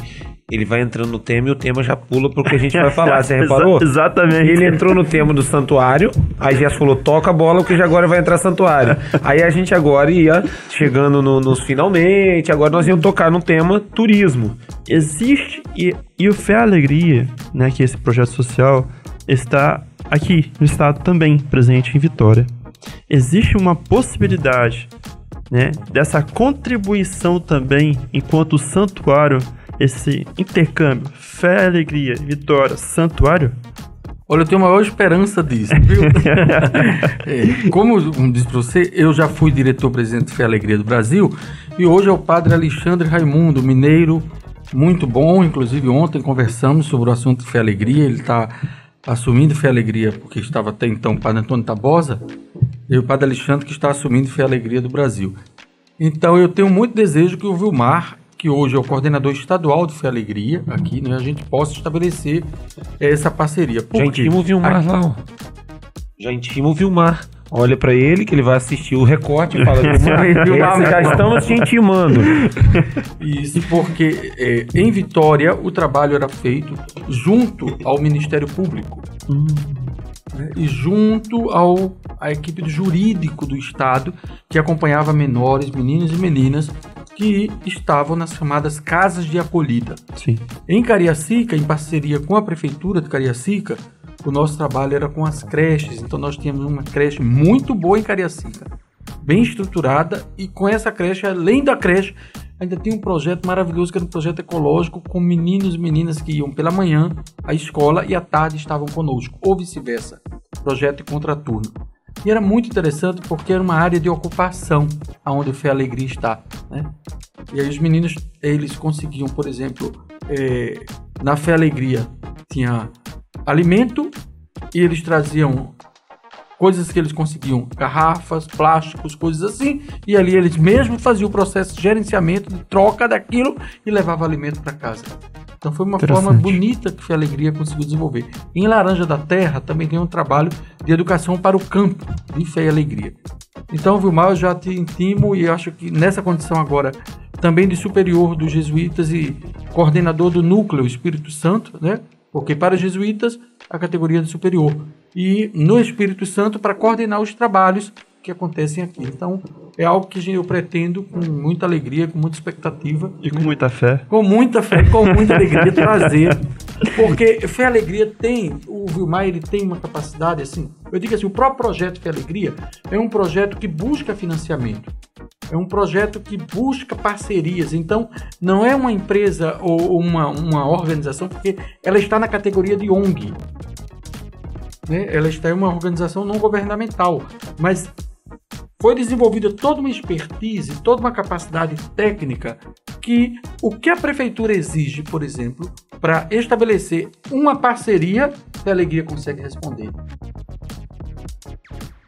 ele vai entrando no tema e o tema já pula pro que a gente vai falar. Você reparou? Exatamente. Ele entrou no tema do santuário, aí já falou, toca a bola, porque já agora vai entrar santuário. Aí a gente agora ia chegando nos finalmente, agora nós íamos tocar no tema turismo. Existe, e o Fé e Alegria, né, que esse projeto social está aqui no estado também, presente em Vitória. Existe uma possibilidade, né, dessa contribuição também, enquanto santuário, esse intercâmbio, Fé, Alegria, Vitória, santuário? Olha, eu tenho a maior esperança disso, viu? Como disse para você, eu já fui diretor-presidente do Fé e Alegria do Brasil, e hoje é o padre Alexandre Raimundo, mineiro, muito bom. Inclusive ontem conversamos sobre o assunto de Fé e Alegria. Ele está assumindo Fé e Alegria, porque estava até então o padre Antônio Tabosa, e o padre Alexandre que está assumindo Fé e Alegria do Brasil. Então eu tenho muito desejo que o Vilmar, que hoje é o coordenador estadual do Fé e Alegria, aqui, né, a gente possa estabelecer essa parceria. Já intima o Vilmar lá, ó. Já intima o Vilmar. Olha pra ele, que ele vai assistir o recorte e fala, Vilmar, já estamos te intimando. Isso porque em Vitória o trabalho era feito junto ao Ministério Público. Né, e junto à equipe jurídico do Estado, que acompanhava menores, meninos e meninas, que estavam nas chamadas casas de acolhida. Sim. Em Cariacica, em parceria com a Prefeitura de Cariacica, o nosso trabalho era com as creches. Então nós tínhamos uma creche muito boa em Cariacica, bem estruturada, e com essa creche, além da creche, ainda tinha um projeto maravilhoso, que era um projeto ecológico, com meninos e meninas que iam pela manhã à escola e à tarde estavam conosco, ou vice-versa, projeto de contraturno. E era muito interessante porque era uma área de ocupação onde o Fé e Alegria está, né? E aí os meninos, eles conseguiam, por exemplo, na Fé e Alegria tinha alimento, e eles traziam coisas que eles conseguiam, garrafas, plásticos, coisas assim, e ali eles mesmos faziam o processo de gerenciamento, de troca daquilo e levavam alimento para casa. Então foi uma forma bonita que Fé Alegria conseguiu desenvolver. Em Laranja da Terra também tem um trabalho de educação para o campo de Fé e Alegria. Então, Vilmar, eu já te intimo e acho que nessa condição agora também de superior dos jesuítas e coordenador do núcleo Espírito Santo, né? Porque para os jesuítas a categoria de superior e no Espírito Santo para coordenar os trabalhos que acontecem aqui. Então, é algo que eu pretendo com muita alegria, com muita expectativa. E com muita fé. Com muita fé, com muita alegria trazer. Porque Fé e Alegria tem, o Vilmar, ele tem uma capacidade, assim, eu digo assim, o próprio projeto Fé e Alegria é um projeto que busca financiamento. É um projeto que busca parcerias. Então, não é uma empresa ou uma organização, porque ela está na categoria de ONG. Né? Ela está em uma organização não governamental. Mas foi desenvolvida toda uma expertise, toda uma capacidade técnica que o que a prefeitura exige, por exemplo, para estabelecer uma parceria, a Alegria consegue responder.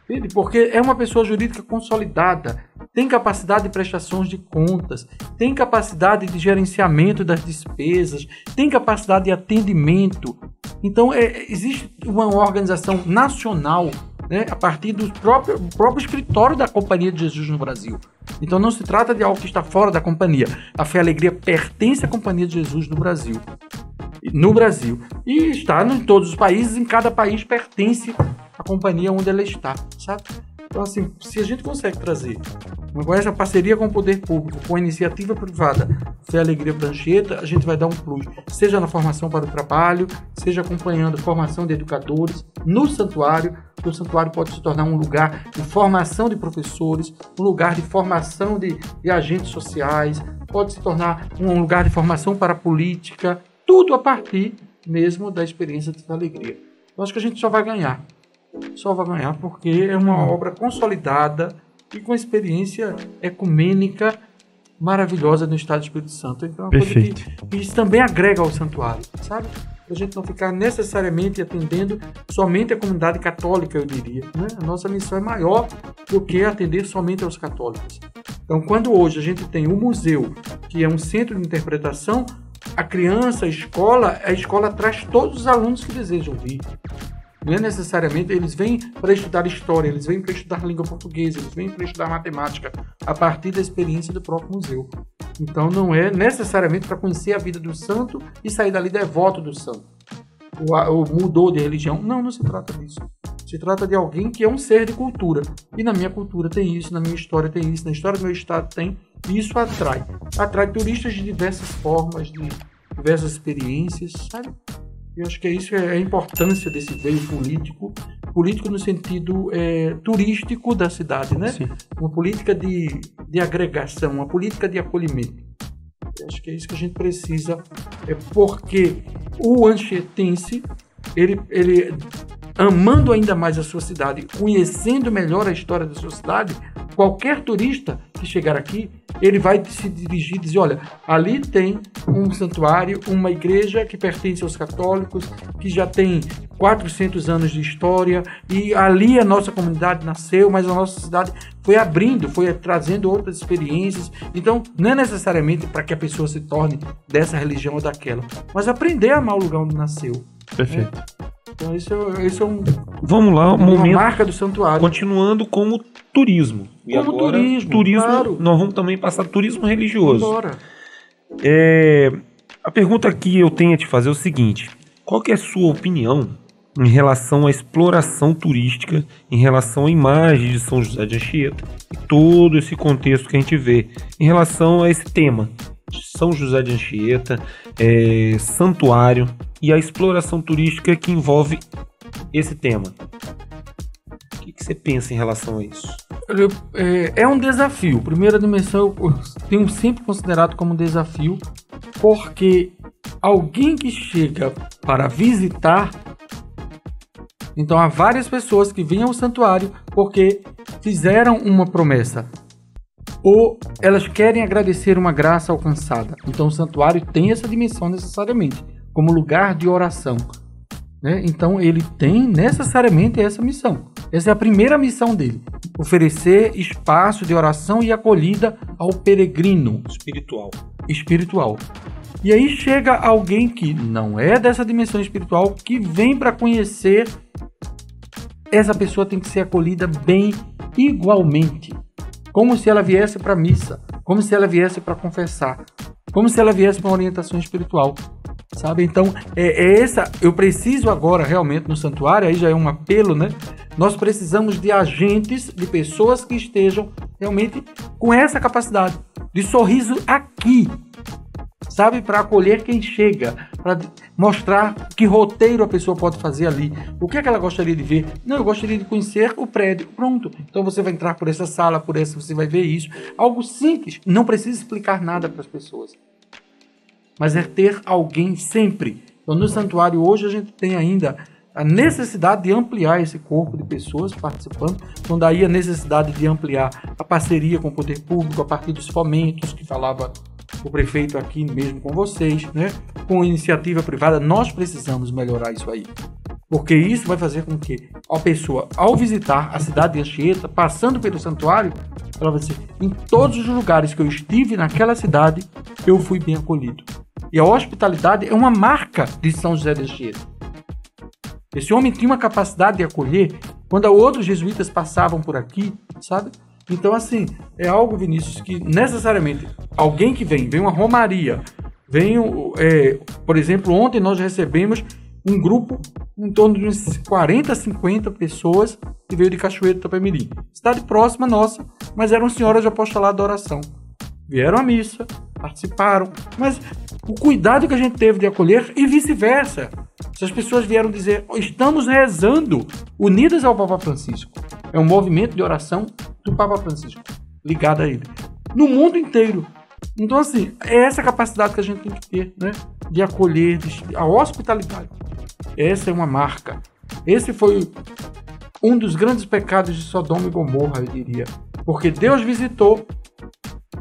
Entende? Porque é uma pessoa jurídica consolidada, tem capacidade de prestações de contas, tem capacidade de gerenciamento das despesas, tem capacidade de atendimento. Então, existe uma organização nacional, né, a partir do próprio escritório da Companhia de Jesus no Brasil. Então, não se trata de algo que está fora da companhia. A Fé e Alegria pertence à Companhia de Jesus no Brasil. E está em todos os países, em cada país pertence à companhia onde ela está, sabe? Então, assim, se a gente consegue trazer com essa parceria com o poder público, com a iniciativa privada, Fé e Alegria para Anchieta, a gente vai dar um plus, seja na formação para o trabalho, seja acompanhando a formação de educadores no santuário, que o santuário pode se tornar um lugar de formação de professores, um lugar de formação de agentes sociais, pode se tornar um lugar de formação para a política, tudo a partir mesmo da experiência de Fé e Alegria. Eu acho que a gente só vai ganhar porque é uma obra consolidada e com experiência ecumênica maravilhosa no Estado do Espírito Santo. Então, é uma coisa que isso também agrega ao santuário, sabe? Para a gente não ficar necessariamente atendendo somente a comunidade católica, eu diria, né? A nossa missão é maior do que atender somente aos católicos. Então, quando hoje a gente tem um museu, que é um centro de interpretação, a criança, a escola traz todos os alunos que desejam vir. Não é necessariamente, eles vêm para estudar história, eles vêm para estudar língua portuguesa, eles vêm para estudar matemática, a partir da experiência do próprio museu. Então não é necessariamente para conhecer a vida do santo e sair dali devoto do santo, ou mudou de religião. Não se trata disso. Se trata de alguém que é um ser de cultura. E na minha cultura tem isso, na minha história tem isso, na história do meu estado tem. E isso atrai. Atrai turistas de diversas formas, de diversas experiências, sabe? Eu acho que isso é a importância desse veio político no sentido turístico da cidade, né? Sim. Uma política de agregação, uma política de acolhimento. Eu acho que é isso que a gente precisa, porque o anchietense, ele amando ainda mais a sua cidade, conhecendo melhor a história da sua cidade, qualquer turista que chegar aqui, ele vai se dirigir e dizer, olha, ali tem um santuário, uma igreja que pertence aos católicos, que já tem 400 anos de história, e ali a nossa comunidade nasceu, mas a nossa cidade foi abrindo, foi trazendo outras experiências. Então, não é necessariamente para que a pessoa se torne dessa religião ou daquela, mas aprender a amar o lugar onde nasceu. Perfeito. Né? Então, isso é um... Vamos lá, uma marca do santuário. Continuando como turismo. E como agora, turismo, claro. Nós vamos também passar turismo religioso. Bora. A pergunta que eu tenho a te fazer é o seguinte: qual que é a sua opinião em relação à exploração turística, em relação à imagem de São José de Anchieta e todo esse contexto que a gente vê em relação a esse tema de São José de Anchieta, santuário e a exploração turística que envolve esse tema? O que você pensa em relação a isso? É um desafio. Primeira dimensão eu tenho sempre considerado como um desafio, porque alguém que chega para visitar, então há várias pessoas que vêm ao santuário porque fizeram uma promessa ou elas querem agradecer uma graça alcançada. Então o santuário tem essa dimensão necessariamente como lugar de oração, né? Então ele tem necessariamente essa missão. Essa é a primeira missão dele. Oferecer espaço de oração e acolhida ao peregrino espiritual. E aí chega alguém que não é dessa dimensão espiritual, que vem para conhecer. Essa pessoa tem que ser acolhida bem, igualmente. Como se ela viesse para a missa, como se ela viesse para confessar, como se ela viesse para uma orientação espiritual. Sabe? Então, eu preciso agora realmente no santuário, aí já é um apelo, né? Nós precisamos de agentes, de pessoas que estejam realmente com essa capacidade de sorriso aqui, sabe? Para acolher quem chega, para mostrar que roteiro a pessoa pode fazer ali. O que é que ela gostaria de ver? Não, eu gostaria de conhecer o prédio. Pronto. Então você vai entrar por essa sala, por essa, você vai ver isso. Algo simples. Não precisa explicar nada para as pessoas. Mas é ter alguém sempre. Então no santuário hoje a gente tem ainda a necessidade de ampliar esse corpo de pessoas participando, então daí a necessidade de ampliar a parceria com o poder público a partir dos fomentos que falava o prefeito aqui mesmo com vocês, né? Com iniciativa privada, nós precisamos melhorar isso aí. Porque isso vai fazer com que a pessoa, ao visitar a cidade de Anchieta, passando pelo santuário, ela vai dizer, em todos os lugares que eu estive naquela cidade, eu fui bem acolhido. E a hospitalidade é uma marca de São José de Anchieta. Esse homem tinha uma capacidade de acolher quando outros jesuítas passavam por aqui, sabe? Então, assim, é algo, Vinícius, que necessariamente alguém que vem uma romaria, por exemplo, ontem nós recebemos um grupo em torno de uns 40, 50 pessoas que veio de Cachoeiro do Itapemirim. Cidade próxima nossa, mas eram senhoras de apostolado da oração. Vieram à missa, participaram, mas o cuidado que a gente teve de acolher e vice-versa. Se as pessoas vieram dizer, estamos rezando, unidas ao Papa Francisco. É um movimento de oração do Papa Francisco, ligado a ele. No mundo inteiro. Então, assim, é essa capacidade que a gente tem que ter, né? De acolher, a hospitalidade. Essa é uma marca. Esse foi um dos grandes pecados de Sodoma e Gomorra, eu diria. Porque Deus visitou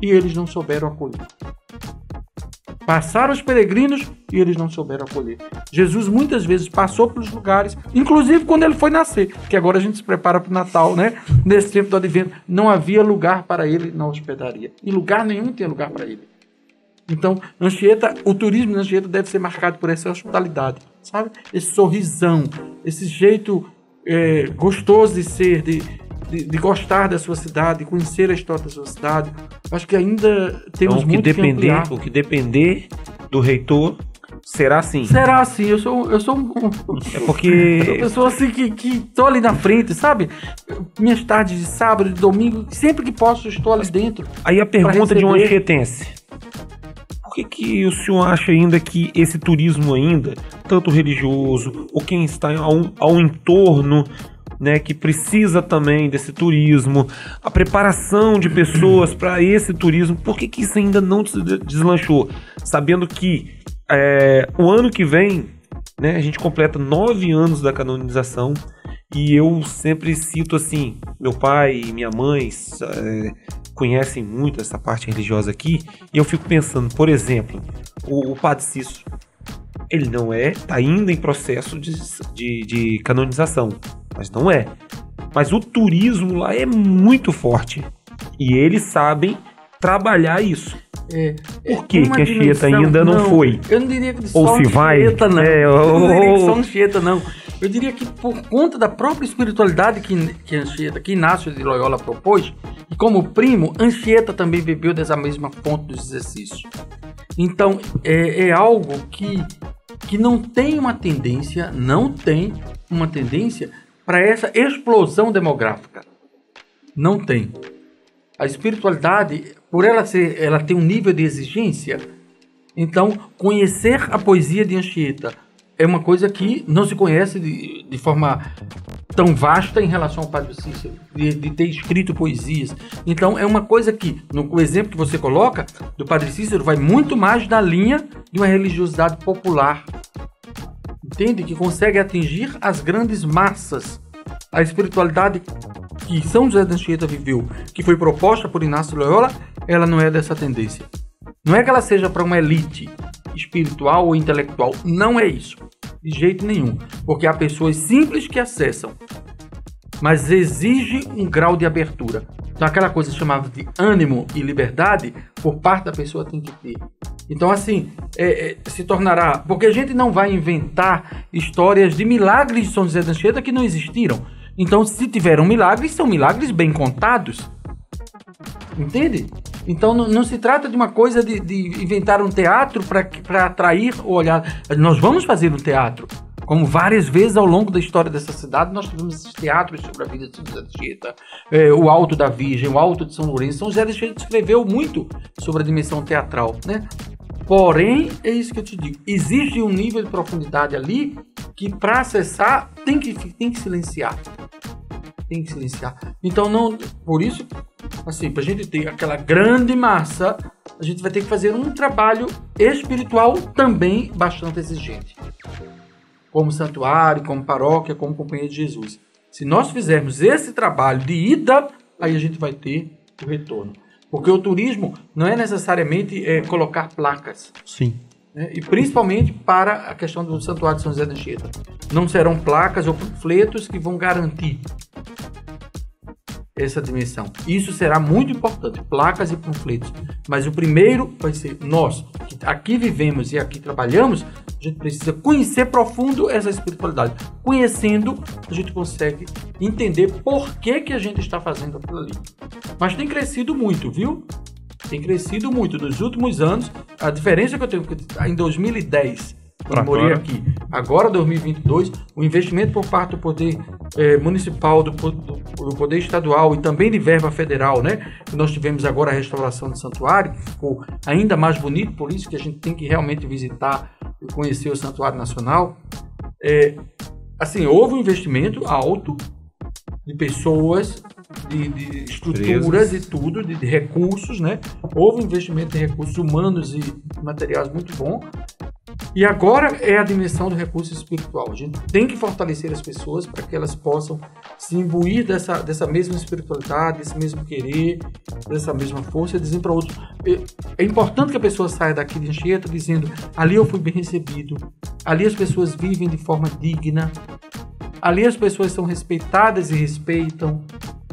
e eles não souberam acolher. Passaram os peregrinos e eles não souberam acolher. Jesus muitas vezes passou pelos lugares, inclusive quando ele foi nascer, que agora a gente se prepara para o Natal, né? Nesse tempo do Advento, não havia lugar para ele na hospedaria. Em lugar nenhum tinha lugar para ele. Então, Anchieta, o turismo de Anchieta deve ser marcado por essa hospitalidade, sabe? Esse sorrisão, esse jeito gostoso de ser, de gostar da sua cidade, de conhecer a história da sua cidade. Acho que ainda temos muito que ampliar. O que depender do reitor será assim. Será assim. Eu sou É porque... uma pessoa assim que tô ali na frente, sabe? Minhas tardes de sábado, de domingo, sempre que posso, eu estou ali dentro. Aí a pergunta de um anchietense: por que o senhor acha ainda que esse turismo ainda, tanto religioso, ou quem está ao entorno, né, que precisa também desse turismo, a preparação de pessoas para esse turismo, por que isso ainda não deslanchou? Sabendo que o ano que vem, né, a gente completa 9 anos da canonização, e eu sempre cito assim, meu pai e minha mãe conhecem muito essa parte religiosa aqui, e eu fico pensando, por exemplo, o Padre Cícero, ele não está ainda em processo de canonização, mas não é. Mas o turismo lá é muito forte, e eles sabem trabalhar isso. Por que a Anchieta ainda não foi? Eu não diria que ou só se vai, Anchieta, não. Eu não diria que só Anchieta, não. Eu diria que por conta da própria espiritualidade que Anchieta, que Inácio de Loyola propôs, e como primo, Anchieta também bebeu dessa mesma fonte dos exercícios. Então, é algo que não tem uma tendência, para essa explosão demográfica. Não tem. A espiritualidade, por ela ter um nível de exigência, então conhecer a poesia de Anchieta é uma coisa que não se conhece de forma tão vasta em relação ao Padre Cícero, de ter escrito poesias. Então é uma coisa que, no exemplo que você coloca, do Padre Cícero, vai muito mais na linha de uma religiosidade popular. Entende? Que consegue atingir as grandes massas. A espiritualidade que São José de Anchieta viveu, que foi proposta por Inácio de Loyola, ela não é dessa tendência. Não é que ela seja para uma elite espiritual ou intelectual. Não é isso. De jeito nenhum. Porque há pessoas simples que acessam. mas exige um grau de abertura. Então aquela coisa chamada de ânimo e liberdade, por parte da pessoa tem que ter. Então assim, se tornará... Porque a gente não vai inventar histórias de milagres de São José da Anchieta que não existiram. Então se tiveram milagres, são milagres bem contados. Entende? Então não se trata de uma coisa de inventar um teatro para atrair o olhar. Nós vamos fazer um teatro. Como várias vezes ao longo da história dessa cidade, nós tivemos esses teatros sobre a vida de São José da Anchieta, o Alto da Virgem, o Alto de São Lourenço. São José da Anchieta escreveu muito sobre a dimensão teatral, né? Porém, é isso que eu te digo, existe um nível de profundidade ali que para acessar tem que silenciar. Tem que silenciar. Então, não, por isso, assim, para a gente ter aquela grande massa, a gente vai ter que fazer um trabalho espiritual também bastante exigente. Como santuário, como paróquia, como companhia de Jesus. Se nós fizermos esse trabalho de ida, aí a gente vai ter o retorno. Porque o turismo não é necessariamente colocar placas. Sim. Né? E principalmente para a questão do Santuário de São José da Anchieta. Não serão placas ou panfletos que vão garantir essa dimensão. Isso será muito importante, placas e panfletos. Mas o primeiro vai ser nós, que aqui vivemos e aqui trabalhamos, a gente precisa conhecer profundo essa espiritualidade. Conhecendo, a gente consegue entender por que a gente está fazendo aquilo ali. Mas tem crescido muito, viu? Tem crescido muito. Nos últimos anos, a diferença que eu tenho em 2010... Eu morei aqui. Agora, 2022, o investimento por parte do poder municipal, do poder estadual e também de verba federal, né? Nós tivemos agora a restauração do santuário, que ficou ainda mais bonito, por isso que a gente tem que realmente visitar e conhecer o Santuário Nacional. Assim, houve um investimento alto de pessoas, de estruturas e tudo, de recursos, né? Houve um investimento de recursos humanos e materiais muito bom. E agora é a dimensão do recurso espiritual. A gente tem que fortalecer as pessoas para que elas possam se imbuir dessa mesma espiritualidade, desse mesmo querer, dessa mesma força e dizer para outros. É importante que a pessoa saia daqui de Anchieta dizendo: ali eu fui bem recebido, ali as pessoas vivem de forma digna, ali as pessoas são respeitadas e respeitam.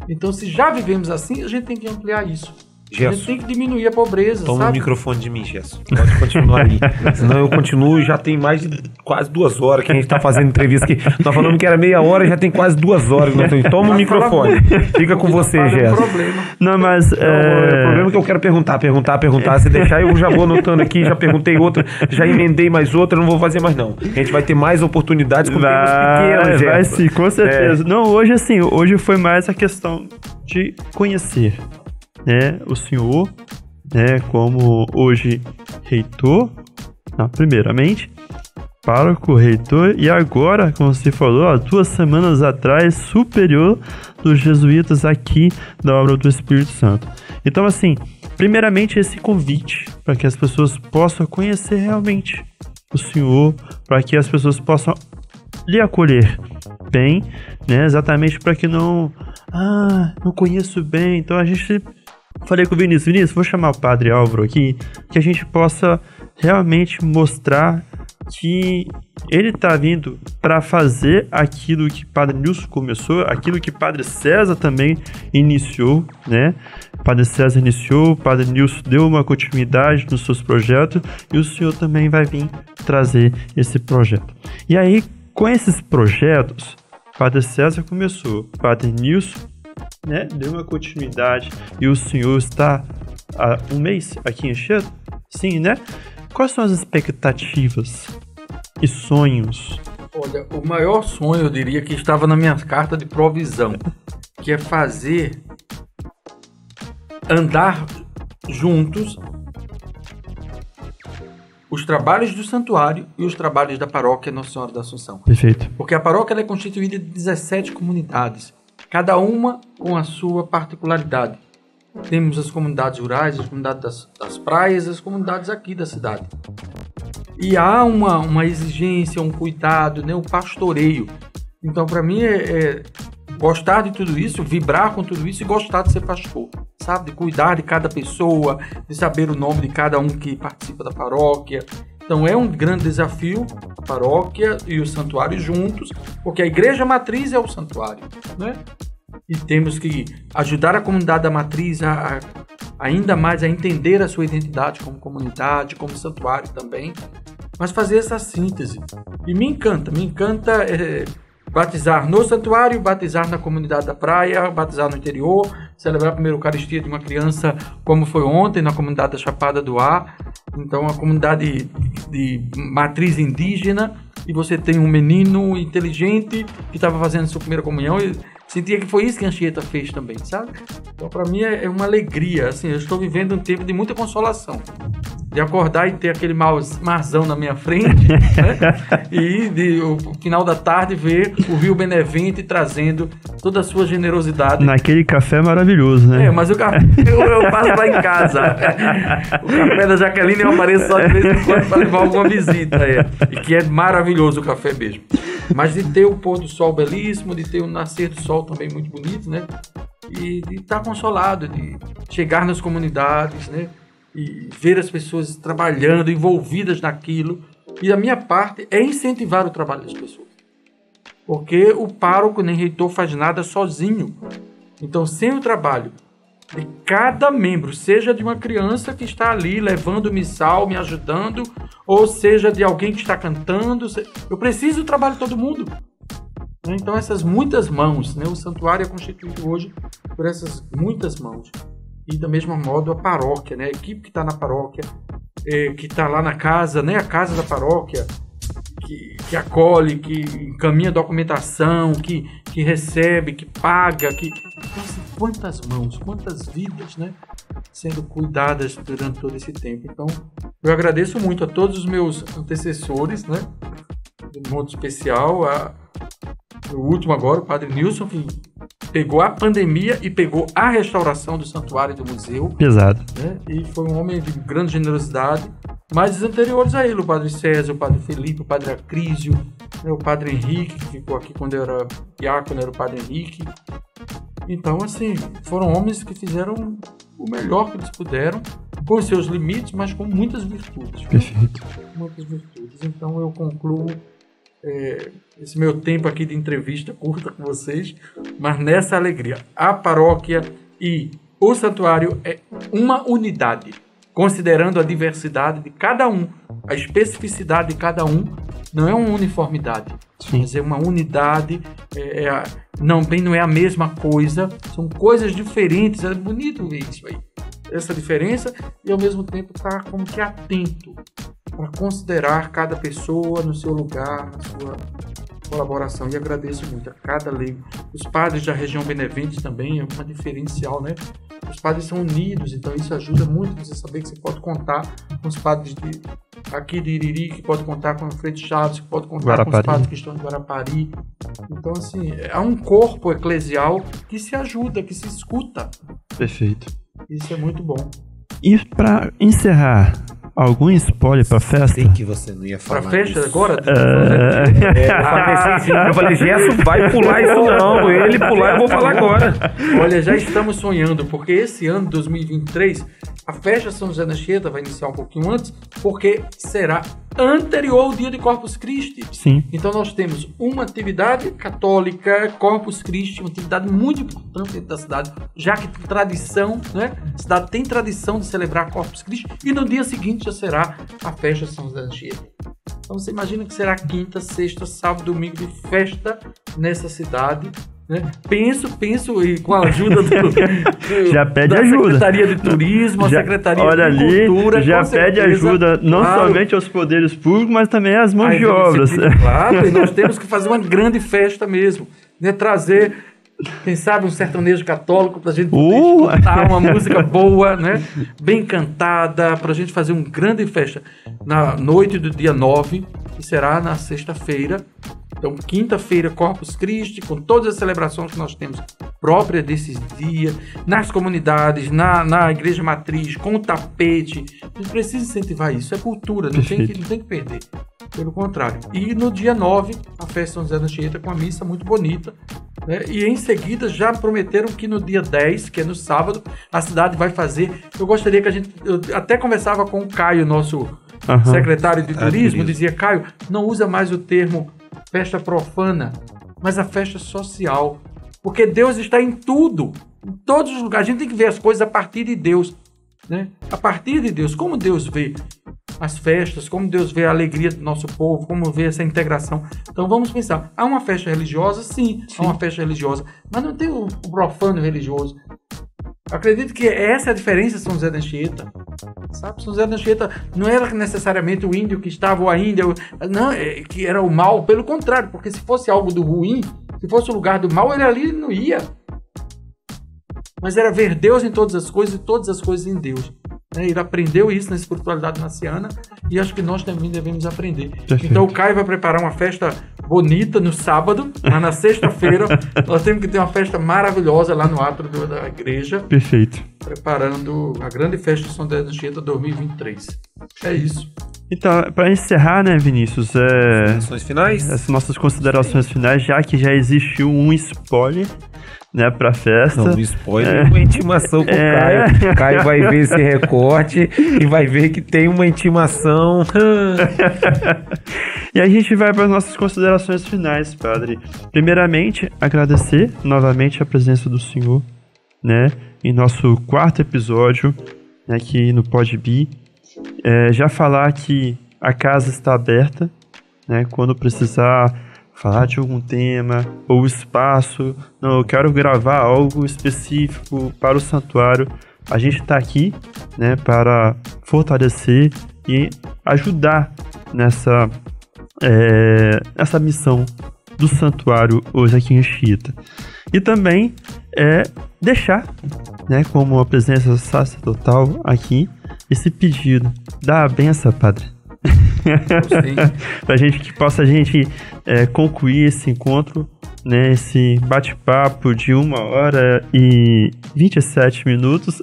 Então, se já vivemos assim, a gente tem que ampliar isso. Gesso. A gente tem que diminuir a pobreza, Toma sabe? o microfone de mim, Gesso. Pode continuar aí. Senão eu continuo e já tem mais de quase 2 horas que a gente tá fazendo entrevista aqui. Nós falamos que era meia hora e já tem quase 2 horas. Toma o microfone. Fica com você, Gesso. Não, mas... O problema é que eu quero perguntar. Se deixar, eu já vou anotando aqui, já perguntei outra, já emendei mais outra, não vou fazer mais não. A gente vai ter mais oportunidades com temas pequenos, Gesso. Vai sim, com certeza. Não, hoje foi mais a questão de conhecer, né, o senhor, né, como hoje reitor, primeiramente, pároco, reitor, e agora, como você falou, 2 semanas atrás, superior dos jesuítas aqui da obra do Espírito Santo. Então, assim, primeiramente esse convite para que as pessoas possam conhecer realmente o senhor, para que as pessoas possam lhe acolher bem, né, exatamente para que não conheço bem, então a gente... Falei com o Vinícius, vou chamar o Padre Álvaro aqui, que a gente possa realmente mostrar que ele está vindo para fazer aquilo que Padre Nilson começou, aquilo que Padre César também iniciou, né? Padre César iniciou, Padre Nilson deu uma continuidade nos seus projetos e o senhor também vai vir trazer esse projeto. E aí, com esses projetos, Padre César começou, Padre Nilson, né, deu uma continuidade e o senhor está há 1 mês aqui em Anchieta? Sim, né? Quais são as expectativas e sonhos? Olha, o maior sonho, eu diria, que estava na minha carta de provisão, que é fazer andar juntos os trabalhos do santuário e os trabalhos da paróquia Nossa Senhora da Assunção. Perfeito. Porque a paróquia ela é constituída de 17 comunidades. Cada uma com a sua particularidade. Temos as comunidades rurais, as comunidades das praias, as comunidades aqui da cidade. E há uma exigência, um cuidado, né, um pastoreio. Então, para mim, é gostar de tudo isso, vibrar com tudo isso e gostar de ser pastor. Sabe? De cuidar de cada pessoa, de saber o nome de cada um que participa da paróquia. Então é um grande desafio, a paróquia e o santuário juntos, porque a igreja matriz é o santuário, né? E temos que ajudar a comunidade da matriz a ainda mais a entender a sua identidade como comunidade, como santuário também, mas fazer essa síntese. E me encanta batizar no santuário, batizar na comunidade da praia, batizar no interior, celebrar a primeira Eucaristia de uma criança, como foi ontem, na comunidade da Chapada do Ar. Então, a comunidade de matriz indígena, e você tem um menino inteligente que estava fazendo sua primeira comunhão, e sentia que foi isso que a Anchieta fez também, sabe? Então, para mim, é uma alegria. Assim, eu estou vivendo um tempo de muita consolação. De acordar e ter aquele marzão na minha frente, né? E o final da tarde ver o Rio Benevente trazendo toda a sua generosidade. Naquele café maravilhoso, né? Mas o café eu passo lá em casa. O café da Jaqueline eu apareço só de vez em quando para levar alguma visita. E que é maravilhoso o café mesmo. Mas de ter o pôr do sol belíssimo, de ter o nascer do sol também muito bonito, né? E de estar consolado, de chegar nas comunidades, né? E ver as pessoas trabalhando, envolvidas naquilo. E a minha parte é incentivar o trabalho das pessoas. Porque o pároco nem reitor faz nada sozinho. Então, sem o trabalho de cada membro, seja de uma criança que está ali levando o missal, me ajudando, ou seja de alguém que está cantando, eu preciso do trabalho de todo mundo. Então, essas muitas mãos, né? O santuário é constituído hoje por essas muitas mãos. E da mesma modo a paróquia, né? A equipe que está na paróquia, que está lá na casa, né? A casa da paróquia, que acolhe, que encaminha documentação, que recebe, que paga, Então, assim, quantas mãos, quantas vidas, né? Sendo cuidadas durante todo esse tempo. Então, eu agradeço muito a todos os meus antecessores, né? De modo especial, o último agora, o Padre Nilson, que pegou a pandemia e pegou a restauração do santuário e do museu. Pesado. Né? E foi um homem de grande generosidade. Mas os anteriores a ele, o Padre César, o Padre Felipe, o Padre Acrísio, né? O Padre Henrique, que ficou aqui quando eu era diácono, era o Padre Henrique. Então, assim, foram homens que fizeram o melhor que eles puderam, com os seus limites, mas com muitas virtudes. Perfeito. Muitas virtudes. Então, eu concluo esse meu tempo aqui de entrevista curta com vocês, mas nessa alegria. A paróquia e o santuário é uma unidade, considerando a diversidade de cada um, a especificidade de cada um, não é uma uniformidade, sim, mas é uma unidade, não é a mesma coisa, são coisas diferentes, é bonito ver isso aí, essa diferença, e ao mesmo tempo estar como que atento para considerar cada pessoa no seu lugar, na sua colaboração. E agradeço muito a cada leigo. Os padres da região Benevente também é uma diferencial, né? Os padres são unidos, então isso ajuda muito você saber que você pode contar com os padres aqui de Iriri, que pode contar com o Frei Chaves, que pode contar Guarapari, com os padres que estão em Guarapari. Então, assim, há um corpo eclesial que se ajuda, que se escuta. Perfeito. Isso é muito bom. E para encerrar, algum spoiler pra festa? Sei que você não ia falar pra festa isso. agora? Eu falei, Gerson, vai pular isso não. Ele pular, eu vou falar agora. Olha, já estamos sonhando, porque esse ano, 2023, a festa São José da Anchieta vai iniciar um pouquinho antes, porque será anterior ao dia de Corpus Christi. Sim. Então nós temos uma atividade católica, Corpus Christi, uma atividade muito importante dentro da cidade, já que tem tradição, né? A cidade tem tradição de celebrar Corpus Christi, e no dia seguinte já será a festa São José da Anchieta. Então você imagina que será quinta, sexta, sábado, domingo de festa nessa cidade, né? Penso e com a ajuda já pede da ajuda. Secretaria de Turismo, a Secretaria olha de ali, Cultura, já pede ajuda não somente aos poderes públicos, mas também às mãos de obras. Claro, e nós temos que fazer uma grande festa mesmo, né? Trazer, quem sabe, um sertanejo católico pra gente poder escutar uma música boa, né? Bem cantada, pra gente fazer uma grande festa na noite do dia 9, que será na sexta-feira. Então, quinta-feira, Corpus Christi, com todas as celebrações que nós temos próprias desses dias, nas comunidades, na igreja matriz, com o tapete. A gente precisa incentivar isso, é cultura, não tem que perder. Pelo contrário. E no dia 9, a festa São José da Anchieta, com a missa muito bonita, né? E em seguida já prometeram que no dia 10, que é no sábado, a cidade vai fazer. Eu gostaria que eu até conversava com o Caio, nosso secretário de turismo, dizia: Caio, não usa mais o termo festa profana, mas a festa social. Porque Deus está em tudo, em todos os lugares. A gente tem que ver as coisas a partir de Deus, né? A partir de Deus, como Deus vê as festas, como Deus vê a alegria do nosso povo, como vê essa integração. Então vamos pensar, há uma festa religiosa? Sim. Há uma festa religiosa, mas não tem o profano religioso. Acredito que essa é a diferença de São José da Anchieta. Sabe? São José da Anchieta não era necessariamente o índio que estava, ou a índia, não, que era o mal, pelo contrário, porque se fosse algo do ruim, se fosse o lugar do mal, ele ali não ia. Mas era ver Deus em todas as coisas e todas as coisas em Deus. Ele aprendeu isso na espiritualidade naciana e acho que nós também devemos aprender. Perfeito. Então o Caio vai preparar uma festa bonita no sábado, mas na sexta-feira nós temos que ter uma festa maravilhosa lá no átrio da igreja. Perfeito. Preparando a grande festa de São José da Anchieta 2023. É isso. Então, para encerrar, né, Vinícius? Considerações finais? Essas nossas considerações finais, já que já existiu um spoiler, né, pra festa. Não, spoiler, uma intimação com o Caio. O Caio vai ver esse recorte e vai ver que tem uma intimação. E a gente vai para as nossas considerações finais, padre. Primeiramente, agradecer novamente a presença do senhor, né, em nosso 4º episódio, né, aqui no Podbi. Já falar que a casa está aberta, né, quando precisar falar de algum tema ou espaço, não, eu quero gravar algo específico para o santuário, a gente está aqui, né, para fortalecer e ajudar nessa missão do santuário hoje aqui em Anchieta. E também deixar, né, como a presença sacerdotal aqui, esse pedido da benção, padre. Pra gente que possa concluir esse encontro, né, esse bate-papo de 1h e 27 minutos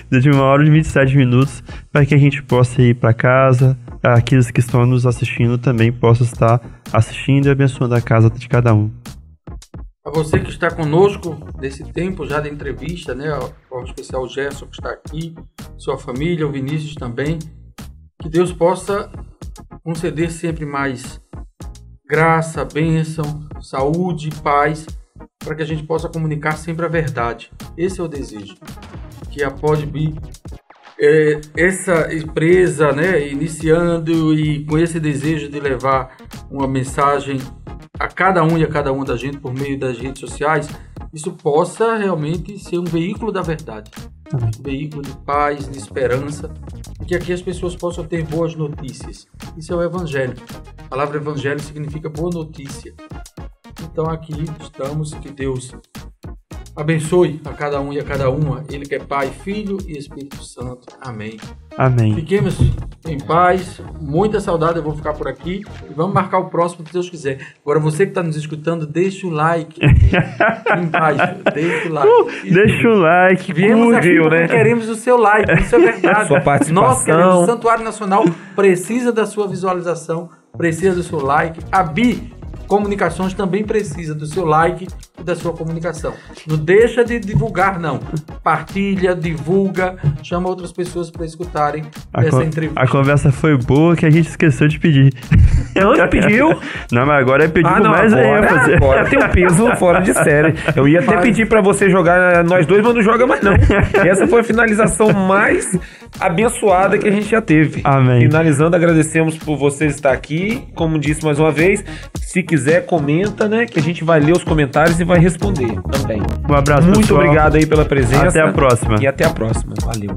de 1h e 27 minutos, para que a gente possa ir para casa, aqueles que estão nos assistindo também possam estar assistindo e abençoando a casa de cada um. A você que está conosco nesse tempo já da entrevista, né, ao especial Gerson que está aqui, sua família, o Vinícius também, que Deus possa conceder sempre mais graça, bênção, saúde, paz, para que a gente possa comunicar sempre a verdade. Esse é o desejo. Que a Podbi, essa empresa, né, iniciando e com esse desejo de levar uma mensagem a cada um e a cada uma da gente por meio das redes sociais, isso possa realmente ser um veículo da verdade. Um veículo de paz, de esperança, e que aqui as pessoas possam ter boas notícias. Isso é o Evangelho. A palavra Evangelho significa boa notícia. Então aqui estamos, que Deus abençoe a cada um e a cada uma. Ele que é Pai, Filho e Espírito Santo. Amém. Amém. Fiquemos em paz, muita saudade, eu vou ficar por aqui e vamos marcar o próximo, se Deus quiser. Agora você que está nos escutando, deixa o like embaixo, deixa o like. Deixa o like, viemos aqui porque queremos o seu like, isso é verdade. Sua participação. Nós queremos, o Santuário Nacional precisa da sua visualização, precisa do seu like. A Bi Comunicações também precisa do seu like e da sua comunicação. Não deixa de divulgar, não. Partilha, divulga, chama outras pessoas para escutarem essa entrevista. A conversa foi boa que a gente esqueceu de pedir. Não pediu? Não, mas agora é pedir com mais ênfase. Agora tem um peso fora de série. Eu ia até pedir para você jogar nós dois, mas não joga mais não. Essa foi a finalização mais abençoada que a gente já teve. Amém. Finalizando, agradecemos por você estar aqui. Como disse mais uma vez, se quiser, comenta, né? Que a gente vai ler os comentários e vai responder também. Um abraço, muito pessoal. Obrigado aí pela presença. Até a próxima. E até a próxima. Valeu.